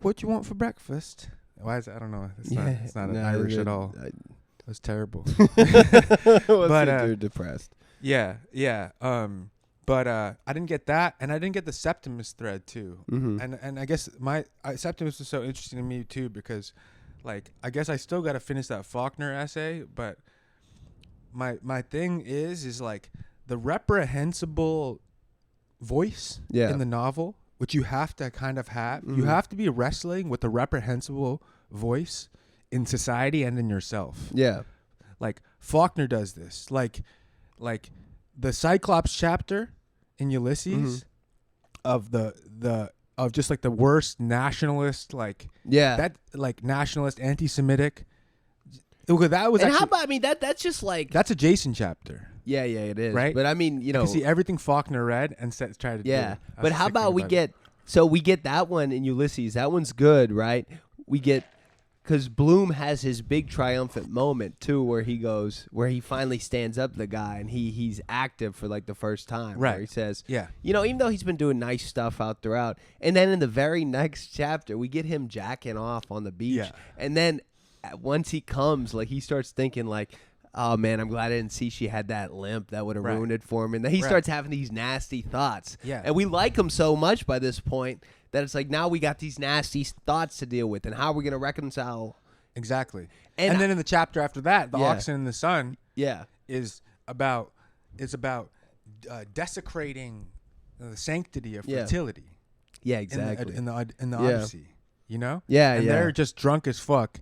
what you want for breakfast? Why is it? I don't know. It's not Irish at all. That's terrible. But you're depressed. Yeah. But I didn't get that, and I didn't get the Septimus thread too. Mm-hmm. And I guess Septimus was so interesting to me too because, like, I guess I still got to finish that Faulkner essay, but my thing is like the reprehensible voice in the novel, which you have to kind of have. Mm-hmm. You have to be wrestling with the reprehensible voice in society and in yourself. Yeah. Like Faulkner does this. Like the Cyclops chapter in Ulysses of of just like the worst nationalist, like that, like nationalist, anti-Semitic. That was And actually, how about that's just like that's a Jason chapter, yeah, it is. right? But I mean, You can see everything Faulkner read and tried to do. yeah. That's But the how sick thing about we get that one in Ulysses? That one's good, right? we get, because Bloom has his big triumphant moment too, where he finally stands up to the guy, and he's active for like the first time. Right. Where he says, Yeah. even though he's been doing nice stuff out throughout, and then in the very next chapter, we get him jacking off on the beach, Yeah. and then once he comes, like he starts thinking like, oh man, I'm glad I didn't see she had that limp. That would have ruined it for him. And then he starts having these nasty thoughts. Yeah. And we like him so much by this point that it's like now we got these nasty thoughts to deal with, and how are we going to reconcile? Exactly. And then in the chapter after that, the oxen in the sun is about desecrating the sanctity of fertility. Yeah, exactly. In the Odyssey, Yeah, and they're just drunk as fuck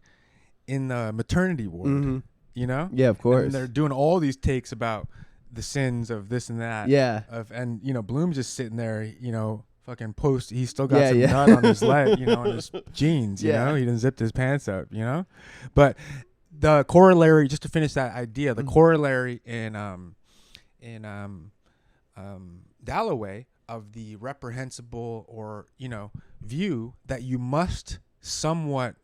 in the maternity ward. Mm-hmm. Yeah, of course. And they're doing all these takes about the sins of this and that. Yeah. And Bloom's just sitting there, fucking post. He's still got some nut on his leg, on his jeans. He didn't zip his pants up. But the corollary, just to finish that idea, the corollary in Dalloway of the reprehensible or view that you must somewhat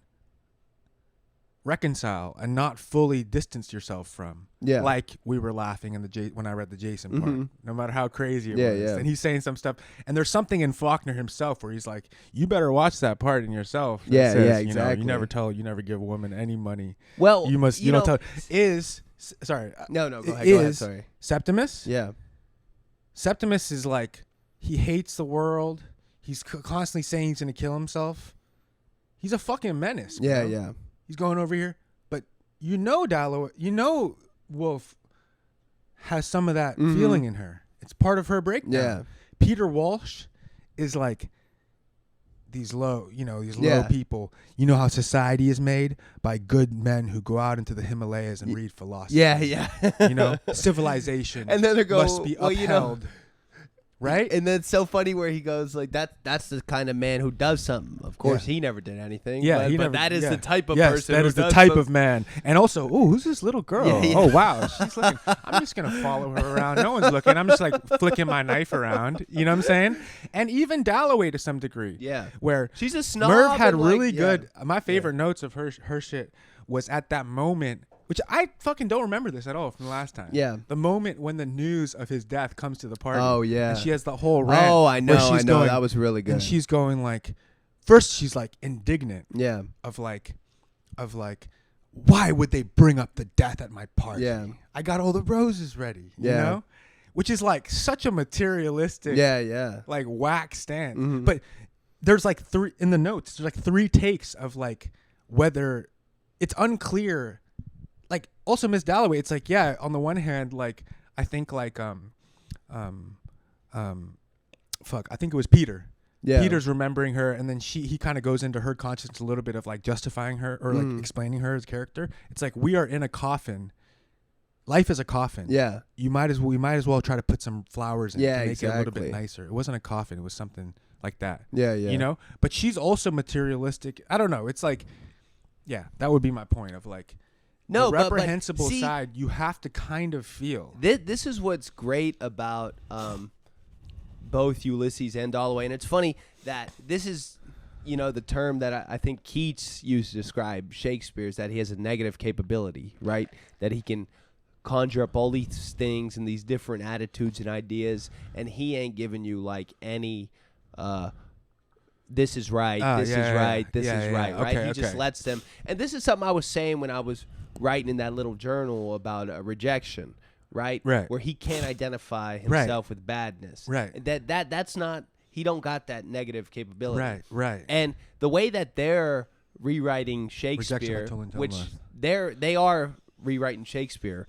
reconcile and not fully distance yourself from. Yeah. Like we were laughing in when I read the Jason part, no matter how crazy it was. Yeah. And he's saying some stuff, and there's something in Faulkner himself where he's like, you better watch that part in yourself. Yeah, says, exactly. You never give a woman any money. Well, you don't tell. Sorry. No, go ahead. Sorry. Septimus? Yeah. Septimus is like, he hates the world. He's constantly saying he's going to kill himself. He's a fucking menace. Bro. Yeah. He's going over here, but Dalloway, Woolf has some of that feeling in her. It's part of her breakdown. Yeah. Peter Walsh is like these low people. You know how society is made by good men who go out into the Himalayas and read philosophy. Yeah. Civilization and then they go, must be upheld. Right? And then it's so funny where he goes like that's the kind of man who does something. Of course, he never did anything. Yeah, but that is the type of person. That is the type of man. And also, who's this little girl? Yeah. Oh wow, she's looking. I'm just gonna follow her around. No one's looking. I'm just like flicking my knife around. You know what I'm saying? And even Dalloway to some degree. Yeah. Where she's a snob. Merv had really good. My favorite notes of her shit was at that moment. Which I fucking don't remember this at all from the last time. Yeah. The moment when the news of his death comes to the party. Oh, yeah. And she has the whole rant. Oh, I know. That was really good. And she's going like, first she's like indignant. Yeah. Of like, why would they bring up the death at my party? Yeah. I got all the roses ready. You know? Which is like such a materialistic. Yeah. Like whack stance. Mm-hmm. But there's like in the notes, there's like 3 takes of like whether it's unclear. Like also Miss Dalloway, it's like, yeah, on the one hand, like I think like I think it was Peter. Yeah. Peter's remembering her, and then he kind of goes into her conscience a little bit of like justifying her or like explaining her as character. It's like we are in a coffin. Life is a coffin. Yeah. We might as well try to put some flowers in to make it a little bit nicer. It wasn't a coffin, it was something like that. Yeah. But she's also materialistic. I don't know. It's like, yeah, that would be my point of like the reprehensible side you have to kind of feel. This is what's great about both Ulysses and Dalloway. And it's funny that this is, the term that I think Keats used to describe Shakespeare is that he has a negative capability, right? That he can conjure up all these things and these different attitudes and ideas, and he ain't giving you like any this is right, this is right. Okay, he just lets them. And this is something I was saying when I was writing in that little journal about rejection, right? Where he can't identify himself with badness. Right. That's not, he don't got that negative capability. Right. And the way that they're rewriting Shakespeare, which they are rewriting Shakespeare,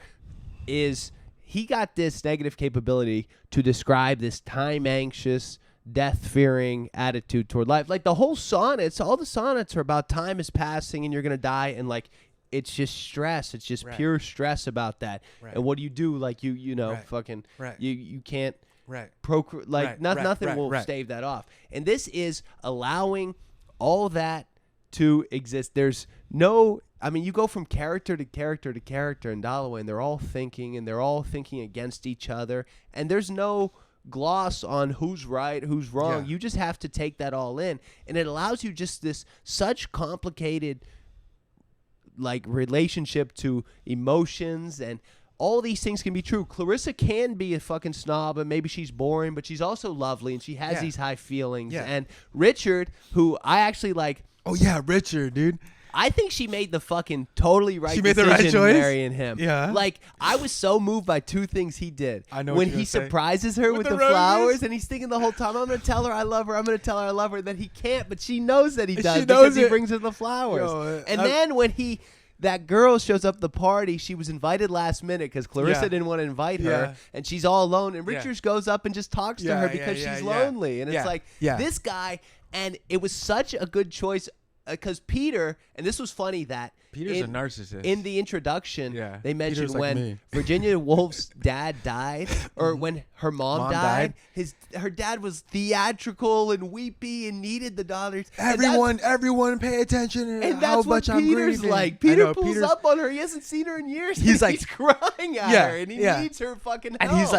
is he got this negative capability to describe this time-anxious, death-fearing attitude toward life. Like the whole sonnets, all the sonnets are about time is passing and you're going to die, and like it's just stress. It's just pure stress about that. Right. And what do you do? Like you fucking you can't procreate. Like nothing will stave that off. And this is allowing all that to exist. There's no. I mean, you go from character to character to character in Dalloway, and they're all thinking against each other, and there's no gloss on who's right, who's wrong. Yeah. You just have to take that all in, and it allows you just this such complicated like relationship to emotions, and all these things can be true. Clarissa can be a fucking snob, and maybe she's boring, but she's also lovely, and she has Yeah. these high feelings. Yeah. And Richard, who I actually like, Oh yeah, Richard, dude. I think she made the fucking totally right She made decision the right choice? marrying him. Yeah. Like, I was so moved by two things he did. I know what when you're he gonna say. surprises her With with the the roses? flowers, and he's thinking the whole time, I'm going to tell her I love her, I'm going to tell her I love her, and then he can't, but she knows that he She does knows because he it. brings her the flowers. Yo, and I- then when that girl shows up at the party, she was invited last minute because Clarissa Yeah. didn't want to invite Yeah. her, and she's all alone, and Yeah. Richards goes up and just talks to Yeah, her yeah, because yeah, she's yeah. lonely. And Yeah, it's like, yeah. this guy, and it was such a good choice because Peter, and this was funny that Peter's a narcissist. in the introduction, Yeah, they mentioned Peter's like when me. Virginia Woolf's dad died, or when her mom died, died. her dad was theatrical and weepy and needed the daughters. And that's- Everyone, pay attention. and that's what Peter's like. Peter pulls up on her. He hasn't seen her in years. He's and like- he's crying at Yeah, her, and he yeah. needs her fucking help. and he's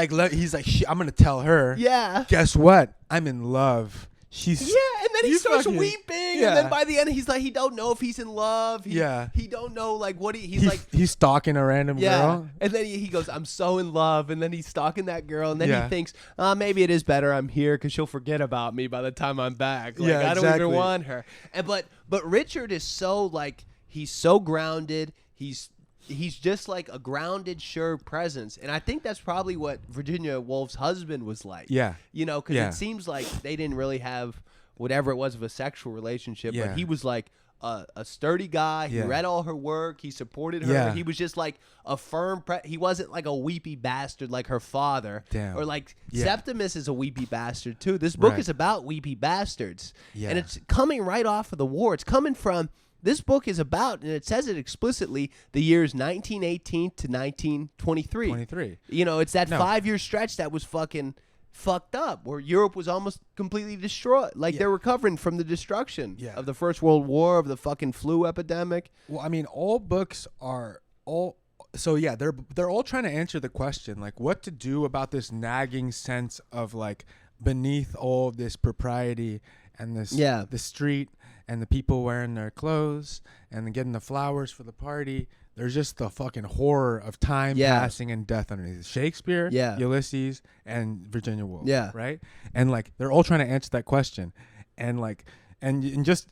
like, I'm gonna tell her. yeah. Guess what? I'm in love. She's Yeah, and then he You starts fucking- weeping, yeah. and then by the end, he's like, he don't know if he's in love. Yeah. he don't know like what he's like. he's stalking a random Yeah, girl. and then he goes, I'm so in love, and then he's stalking that girl, and then Yeah. he thinks, maybe it is better I'm here because she'll forget about me by the time I'm back. Like, Yeah, I don't exactly. even want her. And but Richard is so like, he's so grounded. He's just like a grounded, sure presence, and I think that's probably what Virginia Woolf's husband was like. Yeah. you know, because Yeah. it seems like they didn't really have whatever it was of a sexual relationship, Yeah. but he was like a sturdy guy. He Yeah. read all her work. He supported her. Yeah. He was just like a firm. He wasn't like a weepy bastard like her father. Damn. Or like Yeah. Septimus is a weepy bastard too. This book Right. is about weepy bastards, Yeah. and it's coming right off of the war. It's coming from. This book is about, and it says it explicitly, the years 1918 to 1923. 23. You know, it's that No. 5-year stretch that was fucking fucked up, where Europe was almost completely destroyed. Like, they're recovering from the destruction Yeah. of the First World War, of the fucking flu epidemic. Well, I mean, all books are all. So yeah, they're all trying to answer the question, like what to do about this nagging sense of like beneath all of this propriety and this Yeah. the street and the people wearing their clothes and then getting the flowers for the party. There's just the fucking horror of time Yeah. passing and death underneath. Shakespeare, Yeah. Ulysses, and Virginia Woolf. Yeah. Right. And like they're all trying to answer that question, and like and just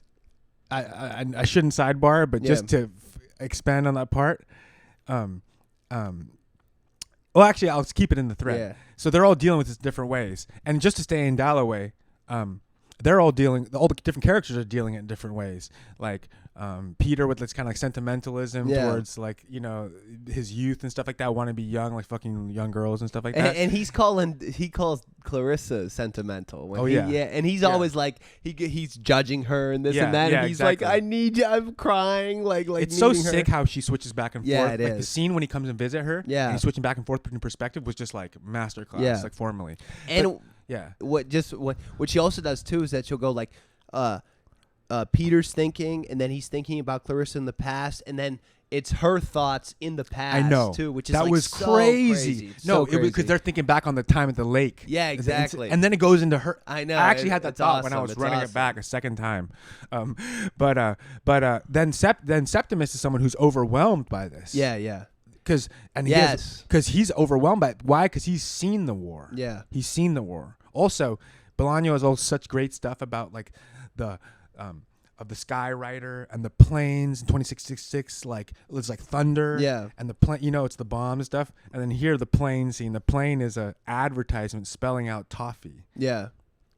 I shouldn't sidebar, but Yeah. just to expand on that part. Well, actually, I'll keep it in the thread. Yeah. So they're all dealing with this different ways, and just to stay in Dalloway, they're all the different characters are dealing it in different ways. Like Peter with this kind of like sentimentalism Yeah. towards like his youth and stuff like that, want to be young, like fucking young girls and stuff like that. And he calls Clarissa sentimental. When Oh, he, yeah. and he's Yeah. always like he's judging her and this Yeah, and that, yeah, and he's exactly. like, I need you, I'm crying, like It's so needing her. sick how she switches back and Yeah, forth. it Like the is. scene when he comes and visit her, Yeah. and he's switching back and forth in perspective was just like masterclass, Yeah. like formally. And But, yeah, what she also does too is that she'll go like, Peter's thinking, and then he's thinking about Clarissa in the past, and then it's her thoughts in the past I know too, which is that like was so crazy. No, so it was because crazy. they're thinking back on the time at the lake. Yeah, exactly. And then it goes into her. I know. I actually had that It's thought when I awesome. was It's running awesome. it back a second time. Then Septimus is someone who's overwhelmed by this. Yeah. Because Yes. he's overwhelmed by it. Why? Because he's seen the war. Yeah. He's seen the war. Also, Bolaño has all such great stuff about like the of the Sky Rider and the planes in 2666. Like it's like thunder. Yeah. And the plane, it's the bomb and stuff. And then here the plane scene. The plane is a advertisement spelling out toffee. Yeah.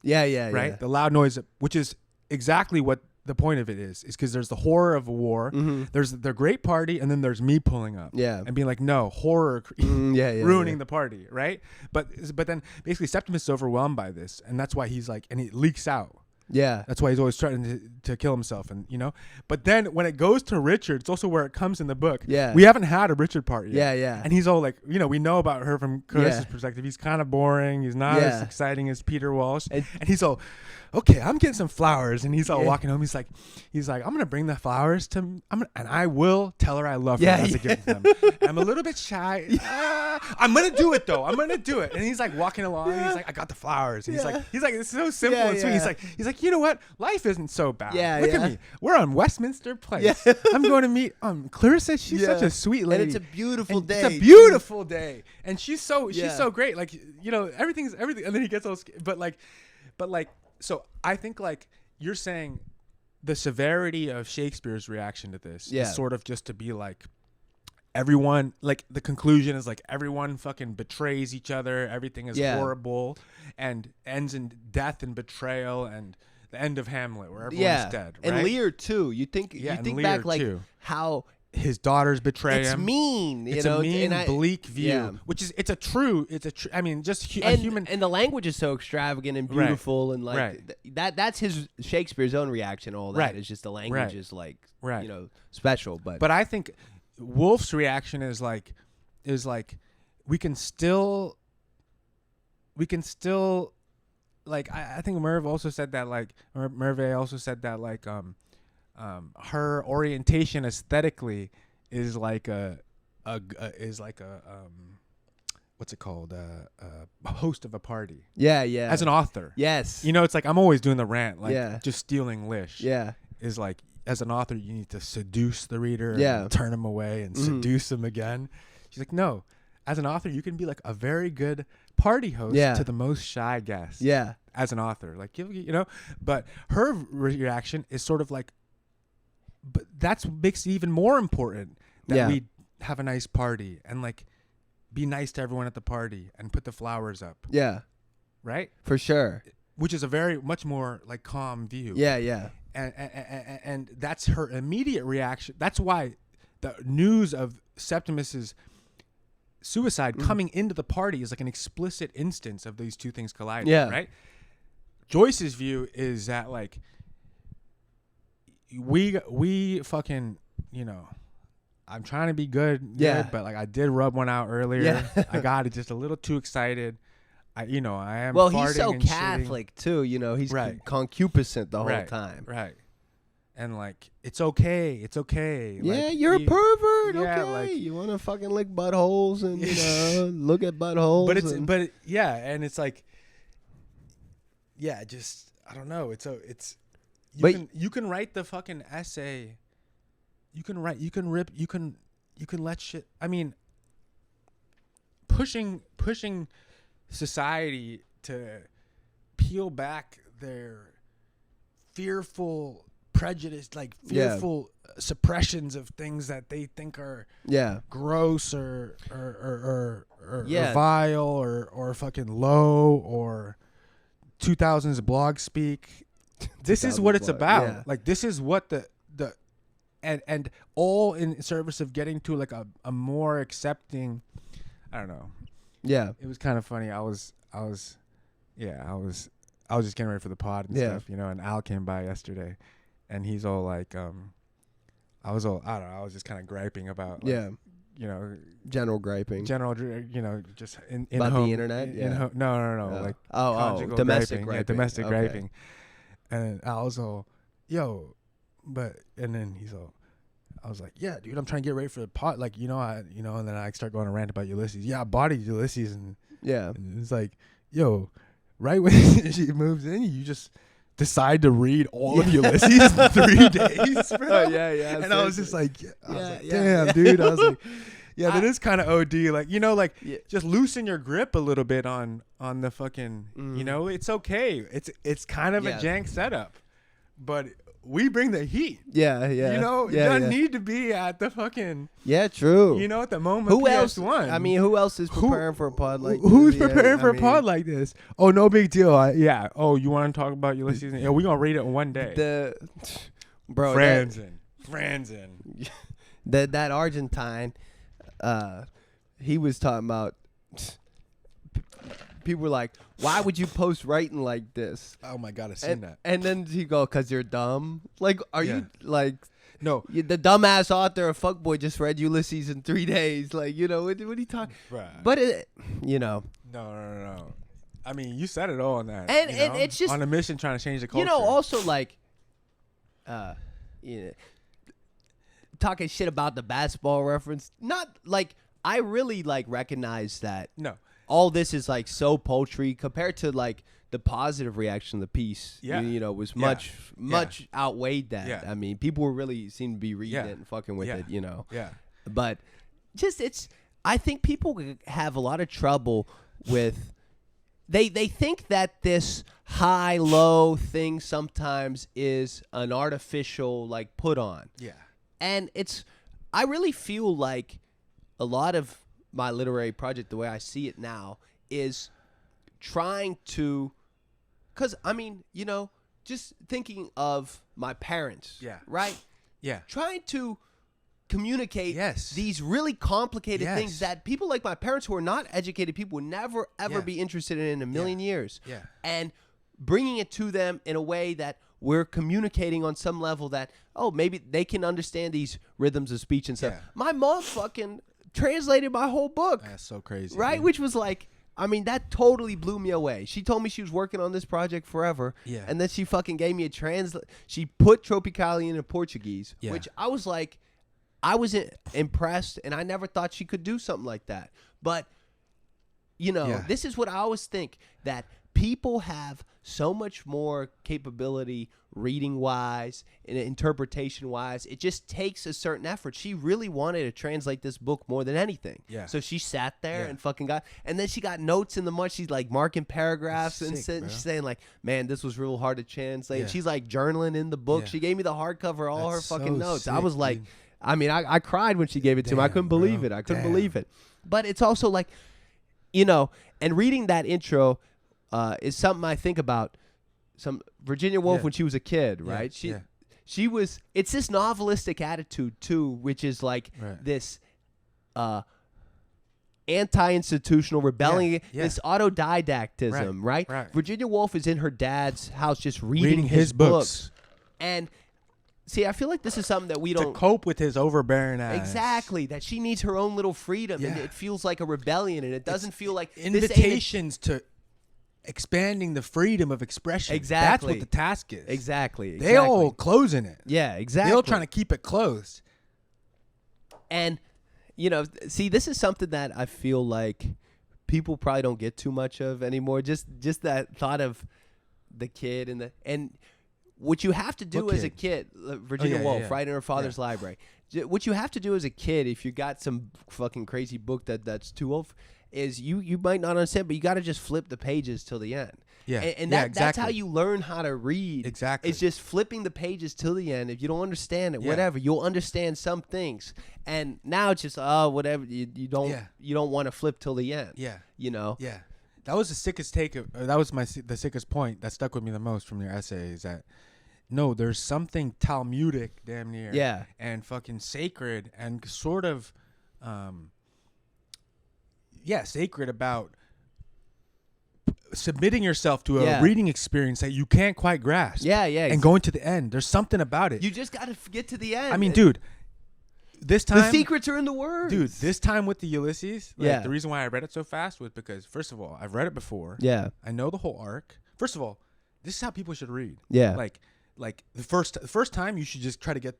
Right. The loud noise, which is exactly what the point of it is because there's the horror of a war. Mm-hmm. There's the great party, and then there's me pulling up. Yeah. And being like, no, horror. Yeah. ruining the party, right? But then basically Septimus is overwhelmed by this, and that's why he's like, and it leaks out. Yeah. That's why he's always trying to kill himself, and But then when it goes to Richard, it's also where it comes in the book. Yeah. We haven't had a Richard part yet. Yeah, yeah. And he's all like, we know about her from Curtis's Yeah. perspective. He's kind of boring. He's not as Yeah. exciting as Peter Walsh. And he's all, okay, I'm getting some flowers, and he's all Yeah. walking home. He's like, I'm gonna bring the flowers and I will tell her I love her Yeah, as a yeah. gift to them. I'm a little bit shy. I'm gonna do it though. I'm gonna do it. And he's like walking along. And he's like, I got the flowers. And Yeah. he's like, it's so simple Yeah, and sweet. yeah. He's like, you know what? Life isn't so bad. Yeah, Look yeah. at me. We're on Westminster Place. Yeah. I'm going to meet Clarissa. She's such Yeah. a sweet lady. And it's a beautiful And day. It's a beautiful day, and she's so great. Like everything's everything. And then he gets all, but like, so I think like you're saying, the severity of Shakespeare's reaction to this Yeah. is sort of just to be like, everyone, like the conclusion is like everyone fucking betrays each other. Everything is horrible, and ends in death and betrayal, and the end of Hamlet where everyone's dead. Right? And Lear too. You think and back Lear, like too. how His daughters betray it's him. mean. It's a mean, bleak view, yeah. which is it's a true. I mean, just a and, human. and the language is so extravagant and beautiful, and like Right. that's his Shakespeare's own reaction. All that Right. is just the language Right. is like Right. special. But I think Wolf's reaction is like we can still like I think Merv also said that like Merve also said that like her orientation aesthetically is like a what's it called a host of a party. yeah, As an author. yes, It's like I'm always doing the rant, like Yeah. just stealing Lish. yeah, Is like, as an author, you need to seduce the reader, Yeah. and turn him away, and seduce him again. She's like, no, as an author, you can be like a very good party host Yeah. to the most shy guest. yeah, As an author, like but her reaction is sort of like, but that's makes it even more important that Yeah. we have a nice party and like be nice to everyone at the party and put the flowers up, yeah, right? for sure. Which is a very much more like calm view. Yeah, yeah, And that's her immediate reaction. That's why the news of Septimus's suicide coming into the party is like an explicit instance of these two things colliding. Yeah. Right. Joyce's view is that like we fucking I'm trying to be good, Yeah. but like I did rub one out earlier. Yeah. I got it just a little too excited. I am. Well, farting he's so and shitting. Catholic too. He's Right. concupiscent the whole Right, time. Right. And like it's okay. It's okay. Yeah, like, you're a pervert. yeah, Okay, like- you want to fucking lick buttholes and look at buttholes. But and it's like, just I don't know. You can write the fucking essay. You can let shit. I mean, pushing society to peel back their fearful prejudice, like fearful suppressions of things that they think are gross or vile or fucking low or 2000s blog speak. This is what it's about. Yeah. Like this is what the and all in service of getting to like a more accepting. I don't know. Yeah. It was kind of funny. I was just getting ready for the pod and stuff, and Al came by yesterday and he's all like, I don't know, I was just kind of griping about, like, General griping. just in About home, the internet? No, like conjugal domestic griping. Yeah, griping. domestic Okay. griping. And Al was all, and then he's all, I was like, yeah, dude, I'm trying to get ready for the pod. Like, and then I start going to rant about Ulysses. Yeah, I bought Ulysses. And it's like, right when she moves in, you just decide to read all of Ulysses in 3 days, bro. Yeah. And I was just like, Yeah. damn, dude. I was like, that is kind of OD. Like, just loosen your grip a little bit on the fucking, it's okay. It's kind of a jank setup, but we bring the heat. Yeah. It doesn't need to be at the fucking. Yeah, true. At the moment. Who PS1. else? I mean, who else is preparing for a pod like this? Who's preparing for a pod like this? Oh, no big deal. Oh, you want to talk about Ulysses? Yeah, we're gonna read it in one day. Bro, Franzen. that Argentine, he was talking about people were like, "Why would you post writing like this?" Oh my god, I've seen that. And then you go, "Cause you're dumb." Like, are you like? No, The dumbass author of Fuckboy just read Ulysses in 3 days. Like, what are you talking? But No. I mean, you said it all on that. And it's just on a mission trying to change the culture. Also like, talking shit about the basketball reference. Not like I really like recognize that. No, all this is like so paltry compared to like the positive reaction of the piece. Yeah, was much outweighed that. Yeah. I mean, people were really seem to be reading it and fucking with it. Yeah. But just I think people have a lot of trouble with. They think that this high-low thing sometimes is an artificial like put on. Yeah. And I really feel like a lot of my literary project, the way I see it now, is trying to, because I mean, just thinking of my parents. Yeah. Right. Yeah. Trying to communicate Yes. these really complicated Yes. things that people like my parents who are not educated people would never ever Yeah. be interested in a million years. Yeah. And bringing it to them in a way that we're communicating on some level that, maybe they can understand these rhythms of speech and stuff. Yeah. My mom fucking translated my whole book. That's so crazy. Right? Dude. Which was like, I mean, that totally blew me away. She told me she was working on this project forever. Yeah. And then she fucking gave me she put Tropicalia into Portuguese, Yeah. which I was like, I was impressed, and I never thought she could do something like that. But, this is what I always think, that people have so much more capability reading-wise and interpretation-wise. It just takes a certain effort. She really wanted to translate this book more than anything. Yeah. So she sat there Yeah. and fucking and then she got notes in the month. She's like marking paragraphs That's and sick, bro. she's saying like, man, this was real hard to translate. Yeah. She's like journaling in the book. Yeah. She gave me the hardcover, all That's her fucking so notes. I sick, was like, dude. I mean, I cried when she gave it to me. I Damn, couldn't believe bro. it. I couldn't Damn. believe it. But it's also like, and reading that intro is something I think about. Some Virginia Woolf Yeah. when she was a kid, Yeah, right? yeah. She was. It's this novelistic attitude too, which is like Right. this anti-institutional rebelling, Yeah. this autodidactism, right? Right. Virginia Woolf is in her dad's house just reading his books. and. See, I feel like this is something that we don't To cope with his overbearing ass. exactly. That she needs her own little freedom, and Yeah. it feels like a rebellion, and it doesn't feel like this ain't Invitations to expanding the freedom of expression. Exactly. That's what the task is. exactly. They all closing it. yeah, exactly. They all trying to keep it closed. And see, this is something that I feel like people probably don't get too much of anymore. Just that thought of the kid and what you have to do What as a kid, Virginia yeah, Woolf, yeah. right in her father's library. What you have to do as a kid, if you got some fucking crazy book that's too old, is you might not understand, but you got to just flip the pages till the end. Yeah, and yeah, that's how exactly. you learn how to read. Exactly. It's just flipping the pages till the end. If you don't understand it, whatever, you'll understand some things. And now it's just whatever. You don't want to flip till the end. Yeah. Yeah. That was the sickest take. That was the sickest point that stuck with me the most from your essay. Is that no, there's something Talmudic, damn near. Yeah. And fucking sacred and sort of, sacred about submitting yourself to a reading experience that you can't quite grasp. Yeah. And going to the end. There's something about it. You just got to get to the end. I mean, dude, this time. The secrets are in the words. Dude, this time with the Ulysses, Yeah. the reason why I read it so fast was because, first of all, I've read it before. Yeah. I know the whole arc. First of all, this is how people should read. Yeah. Like the first time you should just try to get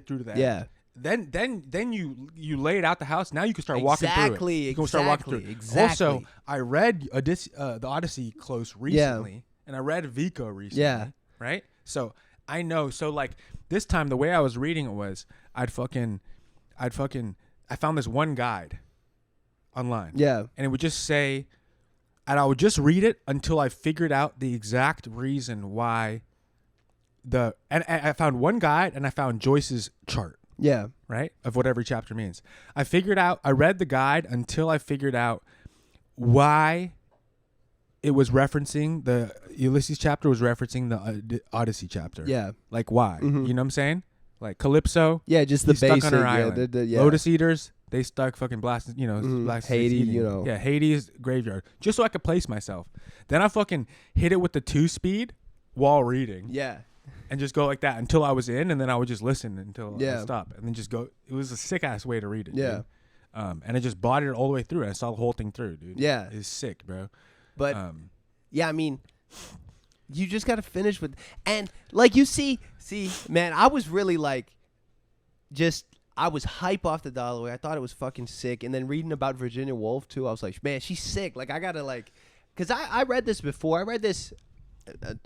through to that. Yeah. Then you lay it out the house. Now you can start walking through it. You can start walking through it. Exactly. Also, I read the Odyssey close recently, and I read Vico recently. Yeah. Right. So I know. So like this time, the way I was reading it was I found this one guide online. Yeah. And it would just say, and I would just read it until I figured out the exact reason why and I found one guide and I found Joyce's chart, Yeah. right? Of what every chapter means. I read the guide until I figured out why it was referencing the Ulysses chapter was referencing the Odyssey chapter. Yeah. Like why? Mhm. You know what I'm saying? Like Calypso. Yeah, just the He's stuck basic. on her Yeah, island. yeah. Lotus Eaters, they stuck fucking blasting, blasting Haiti, eating. you know. Yeah, Hades graveyard, just so I could place myself. Then I fucking hit it with the 2-speed while reading. Yeah. And just go like that until I was in, and then I would just listen until I Yeah. stop, and then just go. It was a sick ass way to read it. Yeah. Dude. And I just bought it all the way through, and I saw the whole thing through, dude. Yeah. It's sick, bro. But yeah, I mean, you just got to finish with, and like you see, man, I was really like, I was hype off the Dalloway. I thought it was fucking sick. And then reading about Virginia Woolf too, I was like, man, she's sick. Like I gotta like, cause I read this before. I read this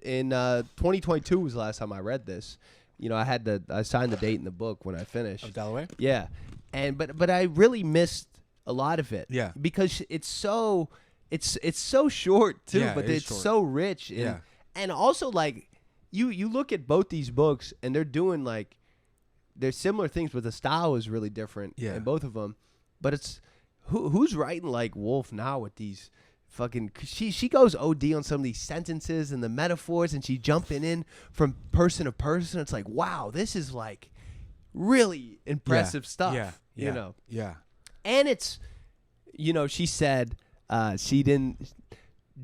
in 2022 was the last time I read this. You know, I signed the date in the book when I finished. Of Dalloway? Yeah, and but I really missed a lot of it. Yeah, because it's so short too, Yeah, but it is it's short. so rich. And, Yeah. and also like you look at both these books and they're doing like there's similar things, but the style is really different in both of them. But it's who's writing like Woolf now with these fucking she goes OD on some of these sentences and the metaphors, and she jumping in from person to person. It's like, wow, this is like really impressive stuff. Yeah, you know. Yeah. And it's, she said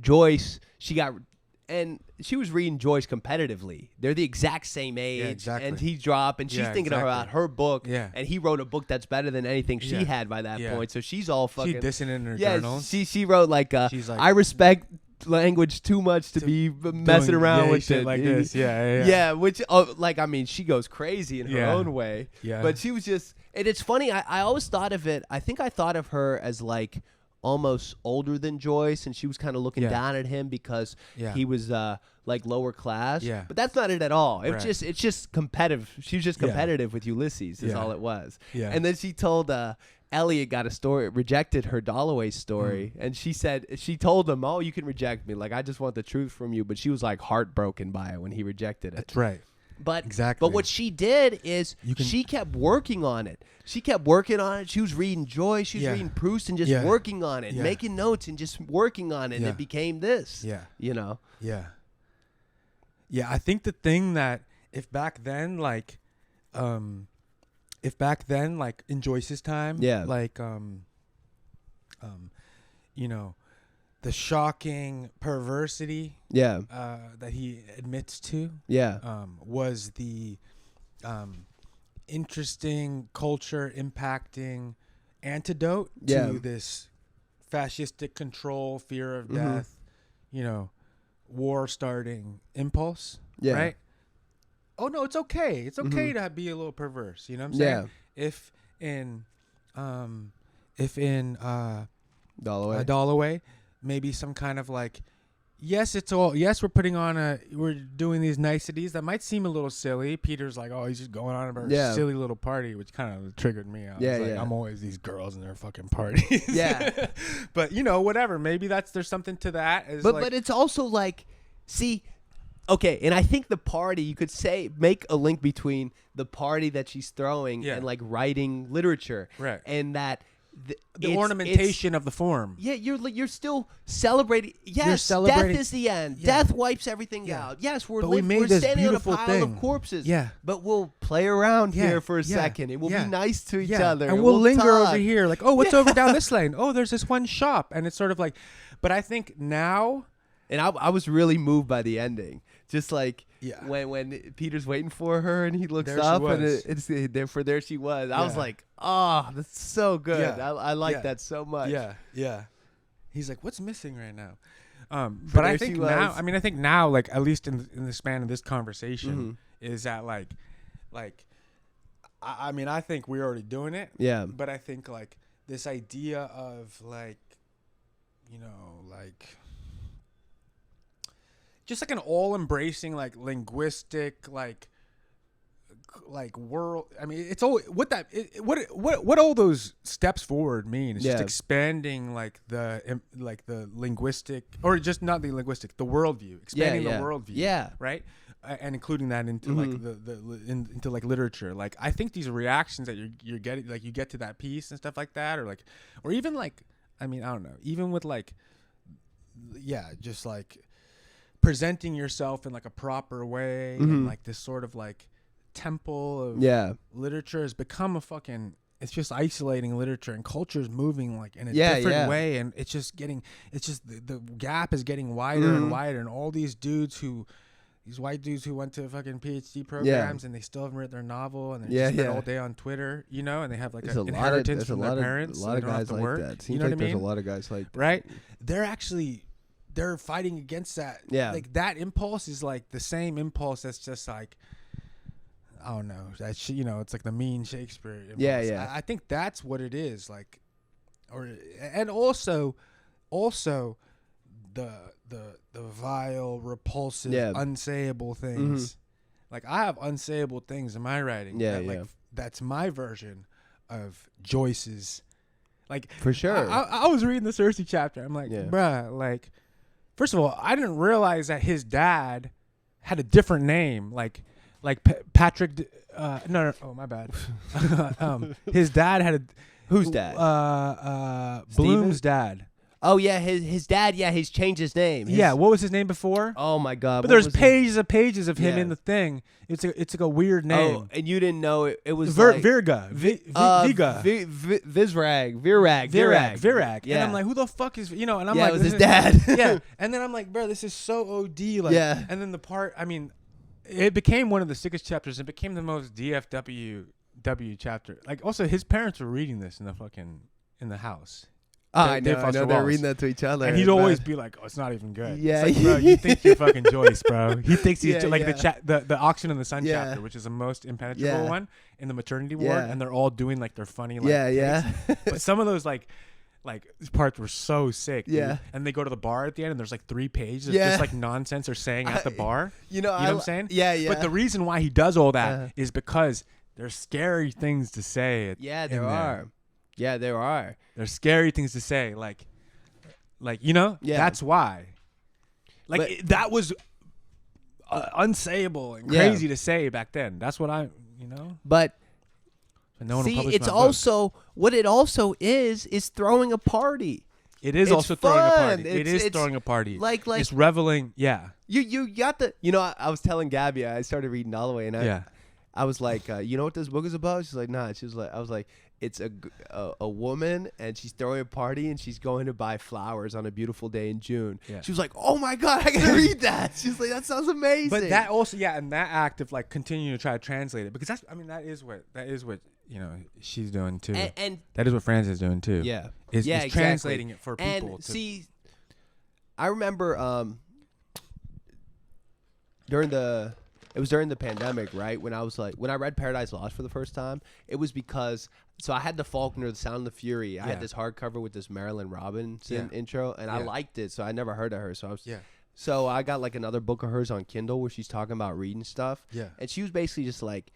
Joyce, and she was reading Joyce competitively. They're the exact same age. Yeah, exactly. And he dropped, and she's thinking about her book. Yeah. And he wrote a book that's better than anything she had by that point. So she's all fucking. She dissing in her journals. She wrote like, she's like, I respect language too much to be messing around with shit it. like this. Yeah. Yeah, which, I mean, she goes crazy in her own way. Yeah. But she was just, and it's funny, I always thought of it, I think I thought of her as like almost older than Joyce, and she was kind of looking down at him because he was like lower class. Yeah. But that's not it at all. Right. It's just competitive. She was just competitive with Ulysses is all it was. Yeah. And then she told Elliot got a story, rejected her Dalloway story, and she told him, "Oh, you can reject me. Like I just want the truth from you." But she was like heartbroken by it when he rejected it. That's right. But Exactly. But what she did is she kept working on it. She kept working on it. She was reading Joyce. She was reading Proust and just working on it, making notes and just working on it. And it became this. Yeah. Yeah. Yeah. I think the thing that if back then in Joyce's time, like the shocking perversity that he admits to was the interesting culture impacting antidote to this fascistic control, fear of death, war starting impulse, right? Oh no, it's okay. It's okay to be a little perverse. You know what I'm saying? If in Dalloway, maybe some kind of like, we're doing these niceties that might seem a little silly. Peter's like, oh, he's just going on about a silly little party, which kind of triggered me. I was like, I'm always these girls and their fucking parties. Yeah. But whatever. Maybe there's something to that. But it's also like, see. Okay, and I think the party, you could make a link between the party that she's throwing and like writing literature, right? And that the ornamentation of the form. Yeah, you're still celebrating. Yes, death is the end. Yeah. Death wipes everything out. Yes, we're standing on a pile of corpses. Yeah, but we'll play around here for a second, and we'll be nice to each other, and we'll linger over here. Like, oh, what's over down this lane? Oh, there's this one shop, and it's sort of like. But I think now. And I was really moved by the ending. Just like when Peter's waiting for her and he looks up and there she was. I was like, oh, that's so good. Yeah. I like that so much. Yeah. He's like, what's missing right now? But I think now, like at least in the span of this conversation, is that like, I think we're already doing it. Yeah. But I think like this idea of like, just like an all-embracing, like linguistic, like world. I mean, it's all what all those steps forward mean. It's just expanding like the linguistic, or just not the linguistic, the worldview, expanding the worldview, right, and including that into like into like literature. Like I think these reactions that you're getting, like you get to that piece and stuff like that, or even like, I mean, I don't know, even with like, just like. Presenting yourself in like a proper way and like this sort of like temple of literature has become a fucking it's just isolating literature, and culture is moving like in a Yeah, different yeah. way, and it's just the gap is getting wider and wider, and all these white dudes who went to fucking PhD programs and they still haven't written their novel, and they just spend all day on Twitter, you know, and they have like an inheritance from their parents. A lot of guys like work. that. Seems You know like what I mean? there's a lot of guys like that. Right? They're fighting against that. Yeah. Like that impulse is like the same impulse that's just like, I don't know, it's like the mean Shakespeare impulse. Yeah, yeah. I think that's what it is, like, and also the vile, repulsive, unsayable things. Like I have unsayable things in my writing. Like that's my version of Joyce's. Like for sure. I was reading the Cersei chapter. I'm like, bruh, like, first of all, I didn't realize that his dad had a different name. Like Patrick. No. Oh, my bad. His dad had a. Whose dad? Bloom's dad. Oh yeah, his dad. Yeah, he's changed his name. What was his name before? Oh my god! But there's pages of pages of him in the thing. It's like a weird name. Oh, and you didn't know it was Virga. Virag. Yeah. And I'm like, who the fuck is And I'm yeah, like, it was his dad. Yeah. And then I'm like, bro, this is so OD. Like, yeah. And then the part, I mean, it became one of the sickest chapters. It became the most DFW chapter. Like, also, his parents were reading this in the house. I know. They're reading that to each other. And he'd always be like, oh, it's not even good. Yeah. It's like, bro, you think you're fucking Joyce, bro. He thinks he's the Auction in the Sun chapter, which is the most impenetrable one in the maternity ward. And they're all doing like their funny takes. But some of those like parts were so sick. Dude. Yeah. And they go to the bar at the end and there's like 3 pages of just like nonsense they're saying at the bar. You know what I'm saying? Yeah, yeah. But the reason why he does all that is because there's scary things to say. There are. Yeah, there are. There's scary things to say, like that's why. Like that was unsayable and crazy to say back then. That's what But no one see, it's also what it also is throwing a party. It is it's also fun. throwing a party. It's throwing a party. Like it's reveling. Yeah. You got the. I was telling Gabby I started reading Dalloway and I was like, you know what this book is about? She's like, nah. She was like, I was like, it's a woman and she's throwing a party and she's going to buy flowers on a beautiful day in June. Yeah. She was like, oh my god, I gotta read that. She's like, that sounds amazing. But that also, and that act of like continuing to try to translate it, because that is what she's doing too. And that is what Franzen is doing too. Yeah. Is translating it for people. And see, I remember during the pandemic, right? When I read Paradise Lost for the first time, it was because I had the Faulkner, The Sound of the Fury. I had this hardcover with this Marilyn Robinson intro, and I liked it, so I never heard of her. So I got like another book of hers on Kindle where she's talking about reading stuff. Yeah. And she was basically just like,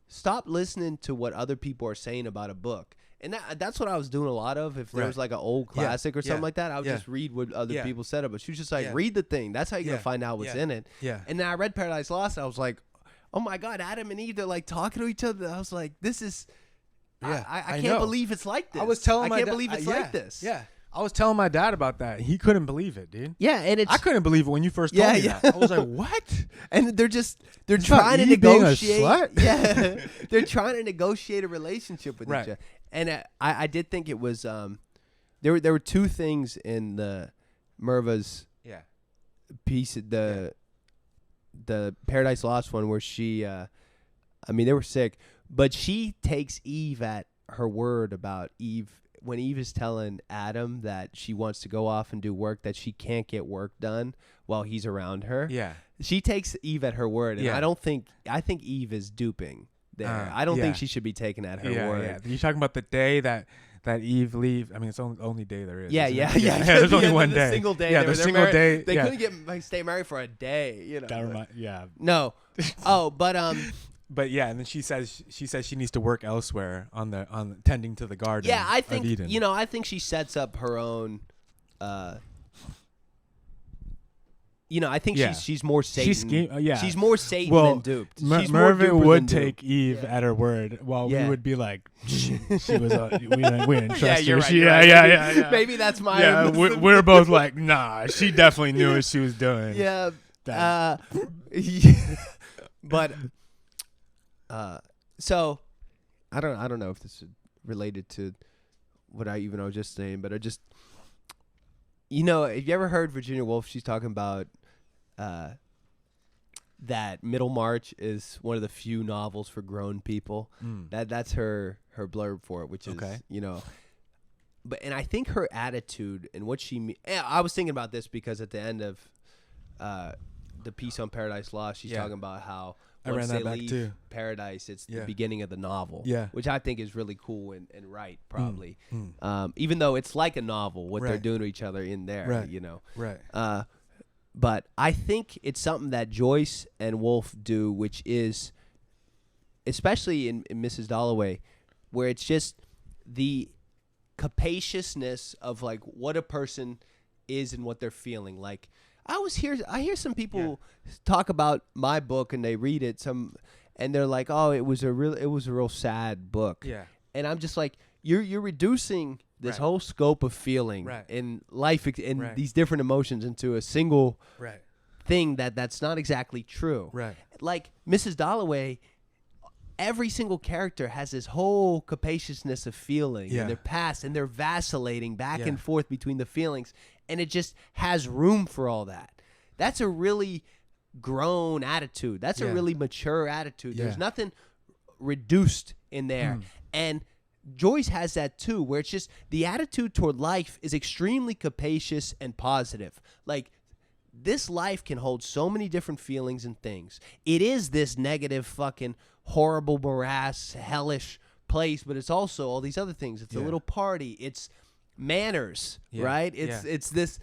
stop listening to what other people are saying about a book. And that's what I was doing a lot of. If there was like an old classic or something like that, I would just read what other people said about it. She was just like, read the thing. That's how you're going to find out what's in it. Yeah. And then I read Paradise Lost. And I was like, oh my God, Adam and Eve, they're like talking to each other. I was like, this is, I can't believe it's like this. I can't believe it's like this. Yeah. I was telling my dad about that. He couldn't believe it, dude. Yeah, and I couldn't believe it when you first told me that. I was like, what? And they're trying to negotiate. Yeah. They're trying to negotiate a relationship with each other. And I did think it was there were 2 things in the Merva's piece, the Paradise Lost one, where she they were sick, but she takes Eve at her word about Eve. When Eve is telling Adam that she wants to go off and do work, that she can't get work done while he's around her. Yeah. She takes Eve at her word. And I think Eve is duping there. I don't think she should be taken at her word. Yeah. You're talking about the day that Eve leave. I mean, it's the only day there is. Yeah. There's only one day. Single day. Yeah, the single day. They couldn't stay married for a day, Yeah. No. Oh, but But yeah, and then she says she needs to work elsewhere on tending to the garden. Yeah, I think of Eden. I think she sets up her own. I think she's more Satan. She's more Satan than duped. Mervyn would take Eve at her word, while we would be like, she was we didn't trust her. You're right, Yeah. Maybe that's my. Yeah, we're both like, nah, she definitely knew what she was doing. Yeah. But. So I don't know if this is related to what I was just saying, but I just, have you ever heard Virginia Woolf? She's talking about that Middlemarch is one of the few novels for grown people. That's her blurb for it, which is But and I think her attitude and what she I was thinking about this because at the end of the piece on Paradise Lost, she's talking about how once they leave paradise, it's the beginning of the novel. Which I think is really cool and right, probably. Even though it's like a novel, what they're doing to each other in there, Right. But I think it's something that Joyce and Woolf do, which is, especially in Mrs. Dalloway, where it's just the capaciousness of like what a person is and what they're feeling. Like I hear some people talk about my book and they read it and they're like, oh, it was a real sad book. Yeah. And I'm just like, you're reducing this whole scope of feeling in life and these different emotions into a single thing that's not exactly true. Right. Like Mrs. Dalloway, every single character has this whole capaciousness of feeling in their past, and they're vacillating back and forth between the feelings, and it just has room for all that. That's a really grown attitude. That's a really mature attitude. There's nothing reduced in there. And Joyce has that too, where it's just the attitude toward life is extremely capacious and positive. Like, this life can hold so many different feelings and things. It is this negative fucking horrible morass, hellish place, but it's also all these other things. It's a little party. It's manners, right? It's this,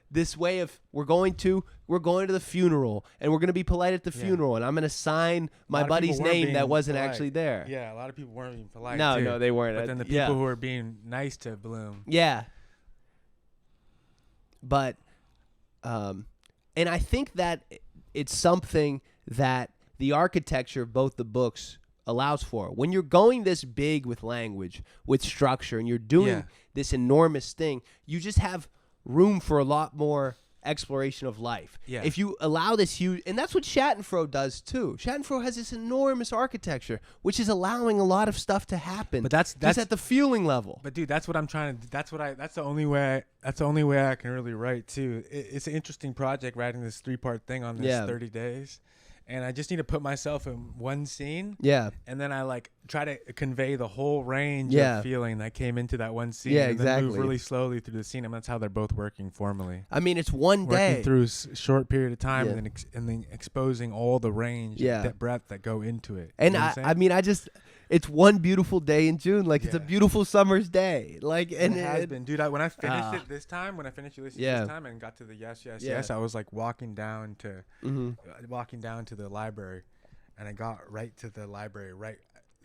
this way of we're going to the funeral, and we're going to be polite at the funeral, and I'm going to sign my buddy's name that wasn't actually there. Yeah, a lot of people weren't being polite. No, they weren't. But then the people who were being nice to Bloom. Yeah. But, and I think that it's something that the architecture of both the books allows for. When you're going this big with language, with structure, and you're doing this enormous thing, you just have room for a lot more exploration of life. Yeah. If you allow this huge, and that's what Schattenfroh does too. Schattenfroh has this enormous architecture, which is allowing a lot of stuff to happen. But that's at the feeling level. But dude, that's what I'm trying to. That's the only way I can really write too. It's an interesting project writing this 3-part thing on this 30 days. And I just need to put myself in one scene. Yeah. And then I like try to convey the whole range of feeling that came into that one scene. Yeah, and then move really slowly through the scene. And that's how they're both working formally. I mean, it's one day. Working through a short period of time and then exposing all the range, that breadth that go into it. And it's one beautiful day in June. Like, it's a beautiful summer's day. Like, and it has been. Dude, when I finished it this time, Ulysses this time and got to the yes, I was like walking down to the library, and I got right to the library,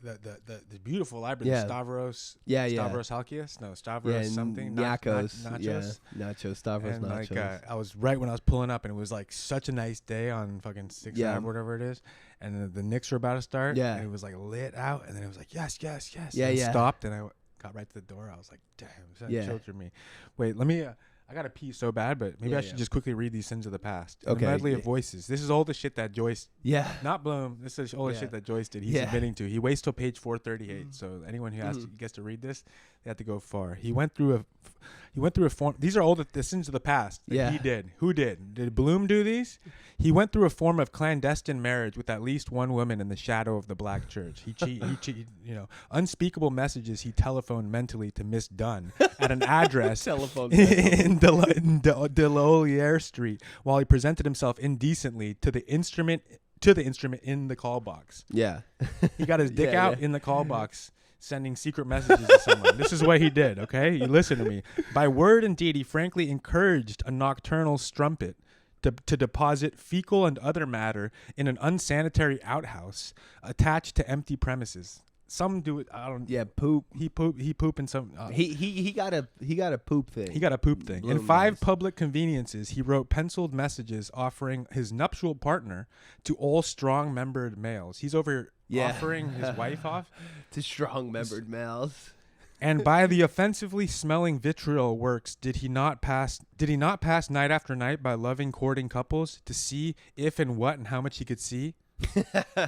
the beautiful library, the Stavros Halkias, Stavros something, Nachos, Nachos, Stavros and Nachos. Like, I was right when I was pulling up, and it was like such a nice day on fucking 6th Ave, whatever it is, and the Knicks were about to start, and it was like lit out, and then it was like yes, and stopped, and I got right to the door. I was like, damn, that children me. Wait, let me. I gotta pee so bad, but maybe I should just quickly read these Sins of the Past. Okay. The medley of voices. This is all the shit that Joyce. Yeah. Not Bloom. This is all the shit that Joyce did. He's admitting to. He waits till page 438. So anyone who gets to read this, they have to go far. He went through a form. These are all the Sins of the Past that he did. Who did? Did Bloom do these? He went through a form of clandestine marriage with at least one woman in the shadow of the Black Church. He cheated. Unspeakable messages he telephoned mentally to Miss Dunn at an address in Dalloway Street, while he presented himself indecently to the instrument in the call box. Yeah, he got his dick out in the call box, sending secret messages to someone. This is what he did. Okay, you listen to me. By word and deed, he frankly encouraged a nocturnal strumpet to deposit fecal and other matter in an unsanitary outhouse attached to empty premises. Some do it. I don't. Yeah, poop. He poop in some. He got a poop thing. He got a poop thing. In 5 public conveniences, he wrote penciled messages offering his nuptial partner to all strong-membered males. He's over offering his wife off to strong-membered males. And by the offensively smelling vitriol works, did he not pass night after night by loving courting couples to see if and what and how much he could see?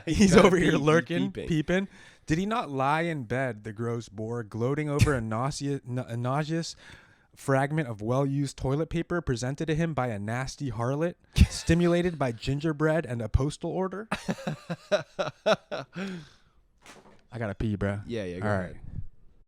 He's over here lurking, peeping. Did he not lie in bed, the gross boar, gloating over a nauseous fragment of well-used toilet paper presented to him by a nasty harlot, stimulated by gingerbread and a postal order? I gotta pee, bro. Yeah, All right. ahead.